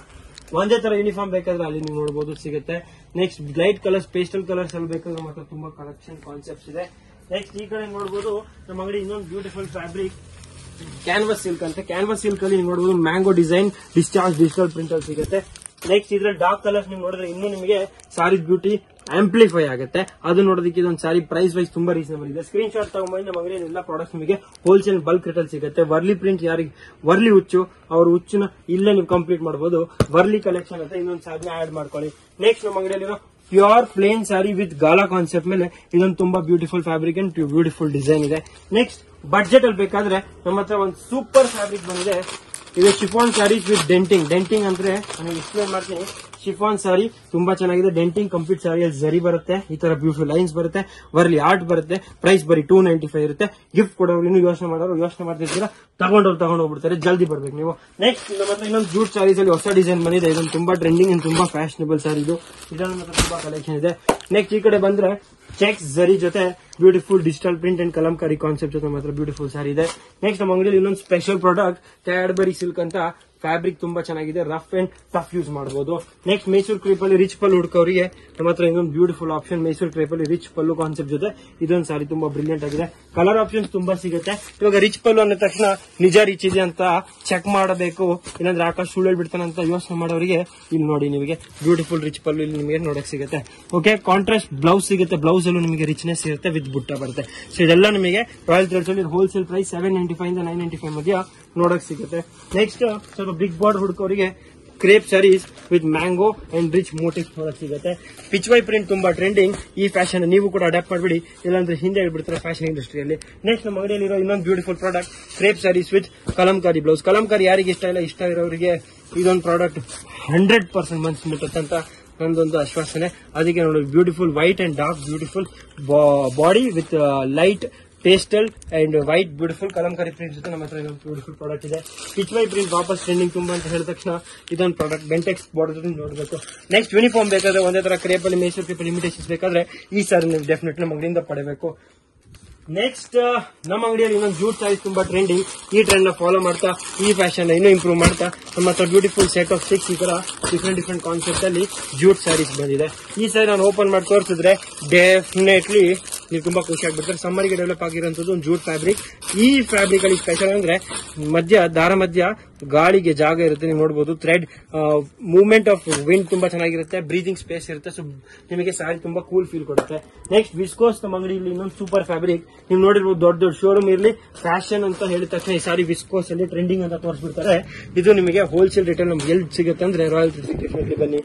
[SPEAKER 1] ಒಂದೇ ತರ ಯೂನಿಫಾರ್ಮ್ ಬೇಕಾದ್ರೆ ಅಲ್ಲಿ ನೀವು ನೋಡಬಹುದು ಸಿಗುತ್ತೆ. Next light colours, pastel colours ಅಲ್ಲಿ ಬೇಕಾದ್ರೆ ಮತ್ತೆ ತುಂಬಾ ಕಲೆಕ್ಷನ್ ಕಾನ್ಸೆಪ್ಟ್ಸ್ ಇದೆ. ನೆಕ್ಸ್ಟ್ ಈ ಕಡೆ ನೋಡಬಹುದು ನಮ್ಮ ಅಂಗಡಿ ಇನ್ನೊಂದು ಬ್ಯೂಟಿಫುಲ್ ಫ್ಯಾಬ್ರಿಕ್ ಕ್ಯಾನ್ವಾಸ್ ಸಿಲ್ಕ್ ಅಂತ. ಕ್ಯಾನ್ವಾಸ್ ಸಿಲ್ಕ್ ಅಲ್ಲಿ ನೋಡಬಹುದು mango design discharge digital print ಅಲ್ಲಿ ಸಿಗುತ್ತೆ. ನೆಕ್ಸ್ಟ್ ಇದ್ರಲ್ಲಿ ಡಾರ್ಕ್ ಕಲರ್ಸ್ ನೀವು ನೋಡಿದ್ರೆ ಇನ್ನೂ ನಿಮಗೆ ಸಾರಿ ಬ್ಯೂಟಿ ಆಂಪ್ಲಿಫೈ ಆಗುತ್ತೆ. ಅದು ನೋಡೋದಕ್ಕೆ ಇದೊಂದು ಸಾರಿ ಪ್ರೈಸ್ ವೈಸ್ ತುಂಬಾ ರೀಸನಬಲ್ ಇದೆ. ಸ್ಕ್ರೀನ್ ಶಾಟ್ ತಗೊಂಡ್ಬಂದು ನಮ್ಮ ಅಂಗಡಿಯಲ್ಲಿ ಎಲ್ಲ ಪ್ರಾಡಕ್ಟ್ಸ್ ನಿಮಗೆ ಹೋಲ್ಸೇಲ್ ಬಲ್ಕ್ ರೇಟ್ ಅಲ್ಲಿ ಸಿಗುತ್ತೆ. ವರ್ಲಿ ಪ್ರಿಂಟ್ ಯಾರಿಗೆ ವರ್ಲಿ ಹುಚ್ಚು, ಅವ್ರ ಹುಚ್ಚನ್ನ ಇಲ್ಲೇ ನೀವು ಕಂಪ್ಲೀಟ್ ಮಾಡಬಹುದು. ವರ್ಲಿ ಕಲೆಕ್ಷನ್ ಅಂತ ಇನ್ನೊಂದು ಸಾರಿನ ಆಡ್ ಮಾಡ್ಕೊಳ್ಳಿ. ನೆಕ್ಸ್ಟ್ ನಮ್ಮ ಅಂಗಡಿಯಲ್ಲಿ ಪ್ಯೂರ್ ಪ್ಲೇನ್ ಸ್ಯಾರಿ ವಿತ್ ಗಾಲಾ ಕಾನ್ಸೆಪ್ಟ್ ಮೇಲೆ ಇದೊಂದು ತುಂಬಾ beautiful fabric and beautiful design ಇದೆ. ನೆಕ್ಸ್ಟ್ ಬಡ್ಜೆಟ್ ಅಲ್ಲಿ ಬೇಕಾದ್ರೆ ನಮ್ಮ ಹತ್ರ ಒಂದು ಸೂಪರ್ ಫ್ಯಾಬ್ರಿಕ್ ಬಂದಿದೆ. ಇದು ಶಿಫಾನ್ ಸ್ಯಾರೀಸ್ ವಿತ್ ಡೆಂಟಿಂಗ್ ಅಂದ್ರೆ ನಾನು ಎಕ್ಸ್ಪ್ಲೇನ್ ಮಾಡ್ತೀನಿ. ಶಿಫಾನ್ ಸಾರಿ ತುಂಬಾ ಚೆನ್ನಾಗಿದೆ. ಡೆಂಟಿಂಗ್ ಕಂಪ್ಲೀಟ್ ಸಾರಿಯಲ್ಲಿ ಜರಿ ಬರುತ್ತೆ, ಈ ತರ ಬ್ಯೂಟಿಫುಲ್ ಲೈನ್ಸ್ ಬರುತ್ತೆ, ವರ್ಲಿ ಆರ್ಟ್ ಬರುತ್ತೆ. ಪ್ರೈಸ್ ಬರೀ 295 ಇರುತ್ತೆ. ಗಿಫ್ಟ್ ಕೊಡೋರು ಇನ್ನೂ ಯೋಚನೆ ಮಾಡ್ತಿರ್ತೀರಾ, ತಗೊಂಡು ಹೋಗ್ಬಿಡ್ತಾರೆ. ಜಲ್ದಿ ಬರ್ಬೇಕು ನೀವು. ನೆಕ್ಸ್ಟ್ ನಮ್ಮ ಹತ್ರ ಇನ್ನೊಂದು ಜೂಟ್ ಸಾರೀಸ್ ಅಲ್ಲಿ ಹೊಸ ಡಿಸೈನ್ ಬಂದಿದೆ. ಇದೊಂದು ತುಂಬಾ ಟ್ರೆಂಡಿಂಗ್ ಅಂಡ್ ತುಂಬಾ ಫ್ಯಾಷನಬಲ್ ಸಾರಿ. ಇದರಲ್ಲಿ ಮಾತ್ರ ತುಂಬಾ ಕಲೆಕ್ಷನ್ ಇದೆ. ನೆಕ್ಸ್ಟ್ ಈ ಕಡೆ ಬಂದ್ರೆ ಚೆಕ್ಸ್ ಜರಿ ಜೊತೆ beautiful digital print and Kalamkari concept ಜೊತೆ ಮಾತ್ರ ಬ್ಯೂಟಿಫುಲ್ ಸಾರಿ ಇದೆ. ನೆಕ್ಸ್ಟ್ ನಮ್ಮ ಅಂಗಡಿಯಲ್ಲಿ ಇನ್ನೊಂದು ಸ್ಪೆಷಲ್ ಪ್ರಾಡಕ್ಟ್ ಕ್ಯಾಡ್ಬರಿ ಸಿಲ್ಕ್ ಅಂತ. ಫ್ಯಾಬ್ರಿಕ್ ತುಂಬಾ ಚೆನ್ನಾಗಿದೆ, ರಫ್ ಅಂಡ್ ಟಫ್ ಯೂಸ್ ಮಾಡಬಹುದು. ನೆಕ್ಸ್ಟ್ ಮೈಸೂರು ಕ್ರೇಪ್ ಅಲ್ಲಿ ರಿಚ್ ಪಲ್ಲು ಹುಡುಕೋರಿಗೆ ನಮ್ಮ ಹತ್ರ ಇನ್ನೊಂದು ಬ್ಯೂಟಿಫುಲ್ ಆಪ್ಷನ್ ಮೈಸೂರು ಕ್ರೇಪ್ ಅಲ್ಲಿ ರಿಚ್ ಪಲ್ಲು ಕಾನ್ಸೆಪ್ಟ್ ಜೊತೆ ಇದೊಂದು ಸಾರಿ ತುಂಬಾ ಬ್ರಿಲಿಯಂಟ್ ಆಗಿದೆ. ಕಲರ್ ಆಪ್ಷನ್ಸ್ ತುಂಬಾ ಸಿಗುತ್ತೆ. ಇವಾಗ ರಿಚ್ ಪಲ್ಲು ಅಂದ ತಕ್ಷಣ ನಿಜ ರಿಚ್ ಇದೆ ಅಂತ ಚೆಕ್ ಮಾಡಬೇಕು, ಇಲ್ಲಾಂದ್ರೆ ಆಕಾಶ್ ಸುಳ್ಳು ಹೇಳ್ಬಿಡ್ತಾನೆ ಅಂತ ಯೋಚನೆ ಮಾಡೋರಿಗೆ ಇಲ್ಲಿ ನೋಡಿ ನಿಮಗೆ ಬ್ಯೂಟಿಫುಲ್ ರಿಚ್ ಪಲ್ಲು ಇಲ್ಲಿ ನಿಮಗೆ ನೋಡಕ್ ಸಿಗುತ್ತೆ. ಓಕೆ, ಕಾಂಟ್ರಾಸ್ಟ್ ಬ್ಲೌಸ್ ಸಿಗುತ್ತೆ. ಬ್ಲೌಸ್ ಅಲ್ಲೂ ನಿಮಗೆ ರಿಚ್ನೆಸ್ ಇರುತ್ತೆ ವಿತ್ ಬುಟ್ಟ ಬರುತ್ತೆ. ಸೊ ಇದೆಲ್ಲ ನಿಮಗೆ ರಾಯಲ್ ಥ್ರೆಡ್ಸ್ ಅಲ್ಲಿ ಹೋಲ್ಸೇಲ್ ಪ್ರೈಸ್ 795 ಇಂದ 995 ಮಧ್ಯ ನೋಡಕ್ ಸಿಗುತ್ತೆ. ನೆಕ್ಸ್ಟ್ ಸ್ವಲ್ಪ ಬಿಗ್ ಬಾರ್ಡರ್ ಹುಡುಕೋರಿಗೆ crepe sarees with mango and rich motifs ನೋಡಕ್ ಸಿಗುತ್ತೆ. ಪಿಚ್ವೈ ಪ್ರಿಂಟ್ ತುಂಬಾ ಟ್ರೆಂಡಿಂಗ್. ಈ ಫ್ಯಾಷನ್ ನೀವು ಕೂಡ ಅಡಾಪ್ಟ್ ಮಾಡಬೇಡಿ, ಇಲ್ಲಾಂದ್ರೆ ಹಿಂದೆ ಹೇಳ್ಬಿಡ್ತಾರೆ ಫ್ಯಾಷನ್ ಇಂಡಸ್ಟ್ರಿಯಲ್ಲಿ. ನೆಕ್ಸ್ಟ್ ನಮ್ಮ ಅಂಗಡಿಯಲ್ಲಿರೋ ಇನ್ನೊಂದು beautiful product crepe sarees with Kalamkari blouse. Kalamkari ಯಾರಿಗೆ ಇಷ್ಟ ಇರೋರಿಗೆ ಇದೊಂದು ಪ್ರಾಡಕ್ಟ್ 100% ಮನ್ಸು ಮುಟ್ಟುತ್ತಂತ ನಂದೊಂದು ಆಶ್ವಾಸನೆ. ಅದಕ್ಕೆ ನೋಡಿ beautiful white and dark beautiful body with light pastel and white beautiful Kalamkari print ಜೊತೆ ನಮ್ಮ ಹತ್ರ ಇದೊಂದು ಬ್ಯೂಟಿಫುಲ್ ಪ್ರಾಡಕ್ಟ್ ಇದೆ. ಪಿಚ್ವೈ ಪ್ರಿಂಟ್ ವಾಪಸ್ ಟ್ರೆಂಡಿಂಗ್ ತುಂಬಾ ಅಂತ ಹೇಳಿದ ತಕ್ಷಣ ಇದೊಂದು ಪ್ರಾಡಕ್ಟ್ ಬೆಂಟೆಕ್ಸ್ ಬಾರ್ಡರ್ ಜೊತೆ ನೋಡಬೇಕು. ನೆಕ್ಸ್ಟ್ ಯೂನಿಫಾರ್ಮ್ ಬೇಕಾದ್ರೆ ಒಂದೇ ತರ ಕ್ರೇಪಲ್ಲಿ ಮೈಸೂರು ಕ್ರೇಪಲ್ಲಿ ಇಮಿಟೇಷನ್ಸ್ ಬೇಕಾದ್ರೆ ಈ ಸಾರಿ ನೀವು ಡೆಫಿನೆಟ್ಲಿ ನಮ್ಮ ಅಂಗಡಿಯಿಂದ ಪಡೆಯಬೇಕು. ನೆಕ್ಸ್ಟ್ ನಮ್ಮ ಅಂಗಡಿಯಲ್ಲಿ ಇನ್ನೊಂದು ಜೂಟ್ ಸ್ಯಾರೀಸ್ ತುಂಬಾ ಟ್ರೆಂಡಿಂಗ್. ಈ ಟ್ರೆಂಡ್ ನ ಫಾಲೋ ಮಾಡ್ತಾ ಈ ಫ್ಯಾಷನ್ ಇನ್ನೂ ಇಂಪ್ರೂವ್ ಮಾಡ್ತಾ ನಮ್ಮ ಹತ್ರ ಬ್ಯೂಟಿಫುಲ್ ಸೆಟ್ ಆಫ್ 6 ಈ ತರ ಡಿಫ್ರೆಂಟ್ ಕಾನ್ಸೆಪ್ಟ್ ಅಲ್ಲಿ ಜೂಟ್ ಸ್ಯಾರೀಸ್ ಬಂದಿದೆ. ಈ ಸಾರಿ ನಾನು ಓಪನ್ ಮಾಡಿ ತೋರಿಸಿದ್ರೆ ಡೆಫಿನೆಟ್ಲಿ ನೀವು ತುಂಬಾ ಖುಷಿ ಆಗ್ಬಿಡ್ತಾರೆ. ಸಮ್ಮರ್ಗೆ ಡೆವಲಪ್ ಆಗಿರುವಂತದ್ದು ಒಂದು ಜೂಟ್ ಫ್ಯಾಬ್ರಿಕ್. ಈ ಫ್ಯಾಬ್ರಿಕ್ ಅಲ್ಲಿ ಸ್ಪೆಷಲ್ ಅಂದ್ರೆ ದಾರ ಮಧ್ಯ ಗಾಳಿಗೆ ಜಾಗ ಇರುತ್ತೆ. ನೀವು ನೋಡಬಹುದು ಥ್ರೆಡ್ ಮೂವ್ಮೆಂಟ್ ಆಫ್ ವಿಂಡ್ ತುಂಬಾ ಚೆನ್ನಾಗಿರುತ್ತೆ, ಬ್ರೀದಿಂಗ್ ಸ್ಪೇಸ್ ಇರುತ್ತೆ. ಸೊ ನಿಮಗೆ ಸಾರಿ ತುಂಬಾ ಕೂಲ್ ಫೀಲ್ ಕೊಡುತ್ತೆ. ನೆಕ್ಸ್ಟ್ ವಿಸ್ಕೋಸ್ ನಮ್ಮ ಅಂಗಡಿಯಲ್ಲಿ ಇನ್ನೊಂದು ಸೂಪರ್ ಫ್ಯಾಬ್ರಿಕ್. ನೀವು ನೋಡಿರ್ಬೋದು ದೊಡ್ಡ ಶೋರೂಮ್ ಇರಲಿ ಫ್ಯಾಷನ್ ಅಂತ ಹೇಳಿದ ತಕ್ಷಣ ಈ ಸಾರಿ ವಿಸ್ಕೋಸ್ ಅಲ್ಲಿ ಟ್ರೆಂಡಿಂಗ್ ಅಂತ ತೋರಿಸ್ಬಿಡ್ತಾರೆ. ಇದು ನಿಮಗೆ ಹೋಲ್ಸೇಲ್ ರೇಟಲ್ಲಿ ನಮ್ಗೆ ಎಲ್ಲಿ ಸಿಗುತ್ತೆ ಅಂದ್ರೆ ರಾಯಲ್ ಡೆಫಿನೆಟ್ಲಿ ಬನ್ನಿ.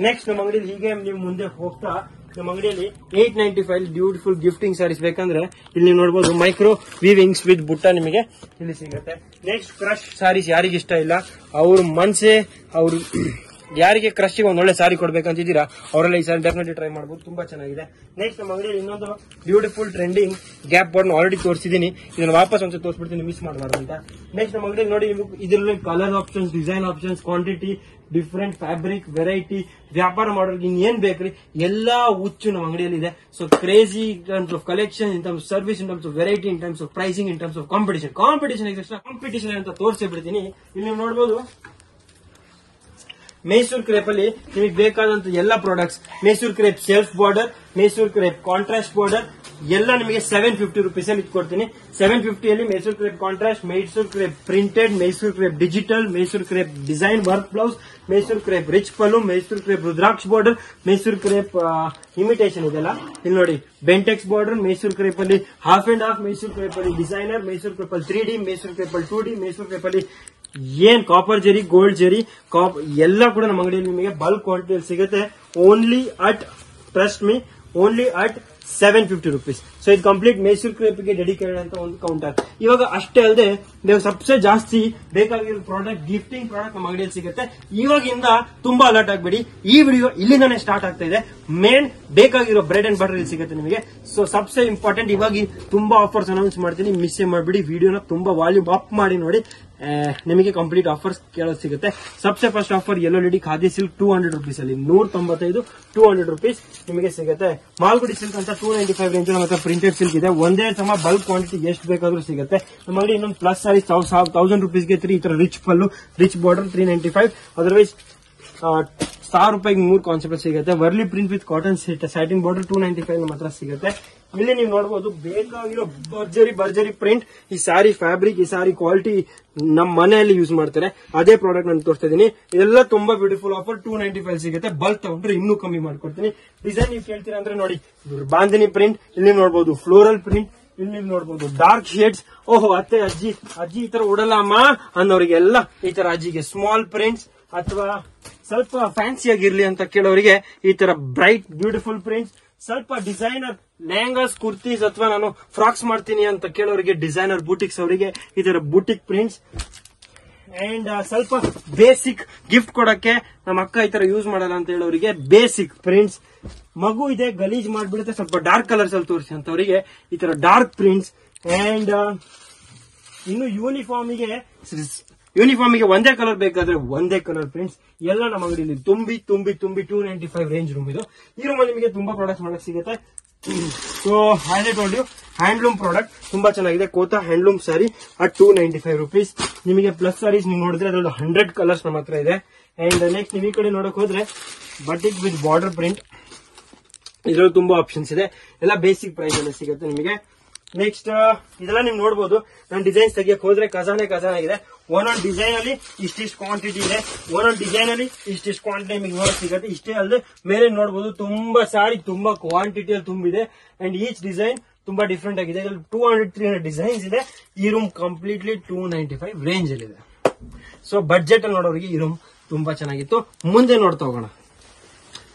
[SPEAKER 1] ನೆಕ್ಸ್ಟ್ ನಮ್ಮ ಅಂಗಡಿಯಲ್ಲಿ ಹೀಗೆ ನೀವು ಮುಂದೆ ಹೋಗ್ತಾ ನಮ್ಮ ಅಂಗಡಿಯಲ್ಲಿ 895 ಬ್ಯೂಟಿಫುಲ್ ಗಿಫ್ಟಿಂಗ್ ಸಾರೀಸ್ ಬೇಕಂದ್ರೆ ಇಲ್ಲಿ ನೀವು ನೋಡಬಹುದು ಮೈಕ್ರೋ ವೀವಿಂಗ್ಸ್ ವಿತ್ ಬುಟ್ಟ ನಿಮಗೆ ಇಲ್ಲಿ ಸಿಗುತ್ತೆ. ನೆಕ್ಸ್ಟ್ ಕ್ರಶ್ ಸಾರೀಸ್ ಯಾರಿಗೆ ಇಷ್ಟ ಇಲ್ಲ ಅವ್ರ ಮನ್ಸೆ ಅವ್ರು ಯಾರಿಗೆ ಕ್ರಶ್ಗೆ ಒಂದ್ ಒಳ್ಳೆ ಸಾರಿ ಕೊಡ್ಬೇಕಂತಿದ್ದೀರಾ ಅವರೆಲ್ಲ ಈ ಸಾರಿ ಡೆಫಿನೆಟ್ಲಿ ಟ್ರೈ ಮಾಡಬಹುದು, ತುಂಬಾ ಚೆನ್ನಾಗಿದೆ. ನೆಕ್ಸ್ಟ್ ನಮ್ಮ ಅಂಗಡಿಯಲ್ಲಿ ಇನ್ನೊಂದು beautiful trending gap border already ತೋರಿಸಿದೀನಿ, ಇದನ್ನ ವಾಪಸ್ ಒಂದ್ಸಲ ತೋರಿಸ್ಬಿಡ್ತೀನಿ, ಮಿಸ್ ಮಾಡಬಾರ್ದು ಅಂತ. ನೆಕ್ಸ್ಟ್ ನಮ್ಮ ಅಂಗಡಿಯಲ್ಲಿ ನೋಡಿ ಇದರಲ್ಲಿ colour options, design options, quantity, different fabric, variety, ವ್ಯಾಪಾರ ಮಾಡೋರಿಗೆ ಇನ್ನೇನ್ ಬೇಕ್ರಿ ಎಲ್ಲಾ ಹುಚ್ಚು ನಮ್ಮ ಅಂಗಡಿಯಲ್ಲಿ ಇದೆ. So crazy in terms of collection, in terms of service, in terms of variety, in terms of pricing, in terms of competition ಅಂತ ತೋರಿಸಿಬಿಡ್ತೀನಿ. ಇಲ್ಲಿ ನೀವು ನೋಡಬಹುದು ಮೈಸೂರು ಕ್ರೇಪ್ ಅಲ್ಲಿ ನಿಮಗೆ ಬೇಕಾದಂತ ಎಲ್ಲಾ products, Mysore crepe self border, Mysore crepe contrast border ಎಲ್ಲ ನಿಮಗೆ 750 ರುಪೀಸ್ ಅಲ್ಲಿ ಇಟ್ಕೊಡ್ತೀನಿ. 750 ಅಲ್ಲಿ Mysore crepe contrast, Mysore crepe printed, Mysore crepe digital, Mysore crepe design work blouse, Mysore crepe rich pallu, Mysore crepe rudraksha border, Mysore crepe imitation ಇದೆಲ್ಲ ಇಲ್ಲಿ ನೋಡಿ, ಬೆಂಟೆಕ್ಸ್ ಬಾರ್ಡರ್, ಮೈಸೂರು ಕ್ರೇಪ್ ಅಲ್ಲಿ half and half, Mysore crepe ಅಲ್ಲಿ ಡಿಸೈನರ್, ಮೈಸೂರು ಕ್ರೇಪ್ ಅಲ್ಲಿ 3D, ಮೈಸೂರು ಕ್ರೇಪ್ ಅಲ್ಲಿ 2D, ಮೈಸೂರು ಕ್ರೇಪ್ ಅಲ್ಲಿ ಏನ್ ಕಾಪರ್ ಜರಿ, ಗೋಲ್ಡ್ ಜರಿ, ಎಲ್ಲ ಕೂಡ ನಮ್ಮ ಅಂಗಡಿಯಲ್ಲಿ ನಿಮಗೆ ಬಲ್ಕ್ ಕ್ವಾಂಟಿಟಿಯಲ್ಲಿ ಸಿಗುತ್ತೆ. Only at trust me, only at 750 rupees. So ಇದು ಕಂಪ್ಲೀಟ್ ಮೈಸೂರು ಕ್ರೇಪ್ಗೆ ಡೆಡಿಕೇಟೆಡ್ ಅಂತ ಒಂದು ಕೌಂಟರ್. ಇವಾಗ ಅಷ್ಟೇ ಅಲ್ಲದೆ ಸಬ್ಸೆ ಜಾಸ್ತಿ ಬೇಕಾಗಿರೋ ಪ್ರಾಡಕ್ಟ್, ಗಿಫ್ಟಿಂಗ್ ಪ್ರಾಡಕ್ಟ್ ನಮ್ಮ ಅಂಗಡಿಯಲ್ಲಿ ಸಿಗುತ್ತೆ. ಇವಾಗಿಂದ ತುಂಬಾ ಅಲರ್ಟ್ ಆಗಬೇಡಿ, ಈ ವಿಡಿಯೋ ಇಲ್ಲಿಂದಾನೇ ಸ್ಟಾರ್ಟ್ ಆಗ್ತಾ ಇದೆ. ಮೇನ್ ಬೇಕಾಗಿರೋ ಬ್ರೆಡ್ ಅಂಡ್ ಬಟರ್ ಇಲ್ಲಿ ಸಿಗುತ್ತೆ ನಿಮಗೆ. ಸೊ ಸಬ್ಸೆ ಇಂಪಾರ್ಟೆಂಟ್, ಇವಾಗ ತುಂಬಾ ಆಫರ್ಸ್ ಅನೌನ್ಸ್ ಮಾಡ್ತೀನಿ, ಮಿಸ್ ಮಾಡಬೇಡಿ. ವಿಡಿಯೋನ ತುಂಬಾ ವಾಲ್ಯೂಮ್ ಅಪ್ ಮಾಡಿ ನೋಡಿ, ನಿಮಗೆ ಕಂಪ್ಲೀಟ್ ಆಫರ್ಸ್ ಕೇಳೋದು ಸಿಗುತ್ತೆ. ಸಬ್ಸೆ first offer yellow lady khadi silk 200 rupees ಅಲ್ಲಿ 195, 200 ರುಪೀಸ್ ನಿಮಗೆ ಸಿಗುತ್ತೆ. ಮಾಲ್ಗುಡಿ ಸಿಲ್ಕ್ ಅಂತ 295 ರೇಂಜ್ ನಮ್ಮ ಹತ್ರ ಪ್ರಿಂಟೆಡ್ ಸಿಲ್ಕ್ ಇದೆ. ಒಂದೇ ಸಮ ಬಲ್ಕ್ ಕ್ವಾಂಟಿಟಿ ಎಷ್ಟು ಬೇಕಾದ್ರೂ ಸಿಗುತ್ತೆ. ನಮ್ಮ ಅಂಗಡಿ ಇನ್ನೊಂದು ಪ್ಲಸ್ ಸಾರೀಸ್ 1000 ರುಪೀಸ್ಗೆ ಈ ತರ rich pallu, rich border 395, otherwise 1000 ರೂಪಾಯಿಗೆ 3 ಕಾನ್ಸೆಪ್ಟ್ ಸಿಗುತ್ತೆ. Warli print with cotton satin border 295 ನಮ್ಮ ಹತ್ರ ಸಿಗುತ್ತೆ. ಇಲ್ಲಿ ನೀವು ನೋಡಬಹುದು ಬೇಕಾಗಿರೋ ಭರ್ಜರಿ ಪ್ರಿಂಟ್, ಈ ಸಾರಿ ಫ್ಯಾಬ್ರಿಕ್, ಈ ಸಾರಿ ಕ್ವಾಲಿಟಿ ನಮ್ಮ ಮನೆಯಲ್ಲಿ ಯೂಸ್ ಮಾಡ್ತಾರೆ, ಅದೇ ಪ್ರಾಡಕ್ಟ್ ನಾನು ತೋರಿಸ್ತಾ ಇದೀನಿ. ಇದೆಲ್ಲ ತುಂಬಾ ಬ್ಯೂಟಿಫುಲ್ ಆಫರ್ 295 ಸಿಗುತ್ತೆ. ಬಲ್ಕ್ ತಗೊಂಡ್ರೆ ಇನ್ನೂ ಕಮ್ಮಿ ಮಾಡ್ಕೊಡ್ತೀನಿ. ಡಿಸೈನ್ ನೀವು ಕೇಳ್ತೀರಾ ಅಂದ್ರೆ ನೋಡಿ, ಬಾಂಧನಿ ಪ್ರಿಂಟ್, ಇಲ್ಲಿ ನೋಡಬಹುದು ಫ್ಲೋರಲ್ ಪ್ರಿಂಟ್, ಇಲ್ಲಿ ನೋಡಬಹುದು ಡಾರ್ಕ್ ಶೇಡ್ಸ್. ಓಹೋ ಅತ್ತೆ ಅಜ್ಜಿ ಈ ತರ ಉಡಲ್ಲ ಅಮ್ಮ ಅನ್ನೋರಿಗೆಲ್ಲ ಈ ತರ ಅಜ್ಜಿಗೆ ಸ್ಮಾಲ್ ಪ್ರಿಂಟ್ಸ್ ಅಥವಾ ಸ್ವಲ್ಪ ಫ್ಯಾನ್ಸಿ ಆಗಿರ್ಲಿ ಅಂತ ಕೇಳೋರಿಗೆ ಈ ತರ ಬ್ರೈಟ್ ಬ್ಯೂಟಿಫುಲ್ ಪ್ರಿಂಟ್ಸ್, ಸ್ವಲ್ಪ ಡಿಸೈನರ್ ಲೆಹಂಗಾಸ್ ಕುರ್ತೀಸ್ ಅಥವಾ ನಾನು ಫ್ರಾಕ್ಸ್ ಮಾಡ್ತೀನಿ ಅಂತ ಕೇಳೋರಿಗೆ ಡಿಸೈನರ್ ಬೂಟಿಕ್ಸ್ ಅವರಿಗೆ ಈ ತರ ಬೂಟಿಕ್ ಪ್ರಿಂಟ್ಸ್. ಅಂಡ್ ಸ್ವಲ್ಪ ಬೇಸಿಕ್ ಗಿಫ್ಟ್ ಕೊಡಕ್ಕೆ ನಮ್ಮ ಅಕ್ಕ ಈ ತರ ಯೂಸ್ ಮಾಡಲ್ಲ ಅಂತ ಹೇಳೋರಿಗೆ ಬೇಸಿಕ್ ಪ್ರಿಂಟ್ಸ್. ಮಗು ಇದೆ ಗಲೀಜ್ ಮಾಡ್ಬಿಡುತ್ತೆ ಸ್ವಲ್ಪ ಡಾರ್ಕ್ ಕಲರ್ಸ್ ಅಲ್ಲಿ ತೋರಿಸಿ ಅಂತವರಿಗೆ ಈ ತರ ಡಾರ್ಕ್ ಪ್ರಿಂಟ್ಸ್. ಅಂಡ್ ಇನ್ನು ಯೂನಿಫಾರ್ಮಿಗೆ ಒಂದೇ ಕಲರ್ ಬೇಕಾದ್ರೆ ಒಂದೇ ಕಲರ್ ಪ್ರಿಂಟ್ಸ್ ಎಲ್ಲ ನಮ್ಮ ಅಂಗಡಿಯಲ್ಲಿ ತುಂಬಿ 295 ರೇಂಜ್ ರೂಮ್ ಇದು. ಈ ರೂಮ್ ಅಲ್ಲಿ ನಿಮಗೆ ತುಂಬಾ ಪ್ರಾಡಕ್ಟ್ಸ್ ಮಾಡಕ್ ಸಿಗುತ್ತೆ. So I told you handloom product ತುಂಬಾ ಚೆನ್ನಾಗಿದೆ. Kota handloom saree at 295 rupees. ನಿಮಗೆ ಪ್ಲಸ್ ಸ್ಯಾರೀಸ್ ನೀವು ನೋಡಿದ್ರೆ ಅದರಲ್ಲಿ 100 ಕಲರ್ಸ್ ನಮ್ಮ ಹತ್ರ ಇದೆ. ಅಂಡ್ ನೆಕ್ಸ್ಟ್ ನೀವು ಈ ಕಡೆ ನೋಡಕ್ ಹೋದ್ರೆ ಬಟಿಕ್ ವಿತ್ ಬಾರ್ಡರ್ ಪ್ರಿಂಟ್, ಇದರಲ್ಲಿ ತುಂಬಾ ಆಪ್ಷನ್ಸ್ ಇದೆ. ಎಲ್ಲ ಬೇಸಿಕ್ ಪ್ರೈಸ್ ಅಲ್ಲಿ ಸಿಗುತ್ತೆ ನಿಮಗೆ. ನೆಕ್ಸ್ಟ್ ಇದೆಲ್ಲ ನೀವು ನೋಡಬಹುದು. ನಾನು ಡಿಸೈನ್ಸ್ ತೆಗಿಯಕ್ ಹೋದ್ರೆ ಖಜಾನೆ ಇದೆ. ಒಂದೊಂದು ಡಿಸೈನ್ ಅಲ್ಲಿ ಇಷ್ಟಿಷ್ಟು ಕ್ವಾಂಟಿಟಿ ಇದೆ, ಒಂದೊಂದು ಡಿಸೈನ್ ಅಲ್ಲಿ ಇಷ್ಟಿಷ್ಟು ಕ್ವಾಂಟಿಟಿ ನಿಮಗೆ ನೋಡಕ್ ಸಿಗುತ್ತೆ. ಇಷ್ಟೇ ಅಲ್ಲದೆ ಮೇಲೆ ನೋಡಬಹುದು ತುಂಬಾ ಸಾರಿ ತುಂಬಾ ಕ್ವಾಂಟಿಟಿಯಲ್ಲಿ ತುಂಬಿದೆ. ಅಂಡ್ ಈಚ್ ಡಿಸೈನ್ ತುಂಬಾ ಡಿಫ್ರೆಂಟ್ ಆಗಿದೆ. 200-300 ಡಿಸೈನ್ಸ್ ಇದೆ. ಈ ರೂಮ್ ಕಂಪ್ಲೀಟ್ಲಿ 295 ರೇಂಜ್ ಅಲ್ಲಿ ಇದೆ. ಸೊ ಬಡ್ಜೆಟ್ ಅಲ್ಲಿ ನೋಡೋರಿಗೆ ಈ ರೂಮ್ ತುಂಬಾ ಚೆನ್ನಾಗಿತ್ತು. ಮುಂದೆ ನೋಡ್ತಾ ಹೋಗೋಣ.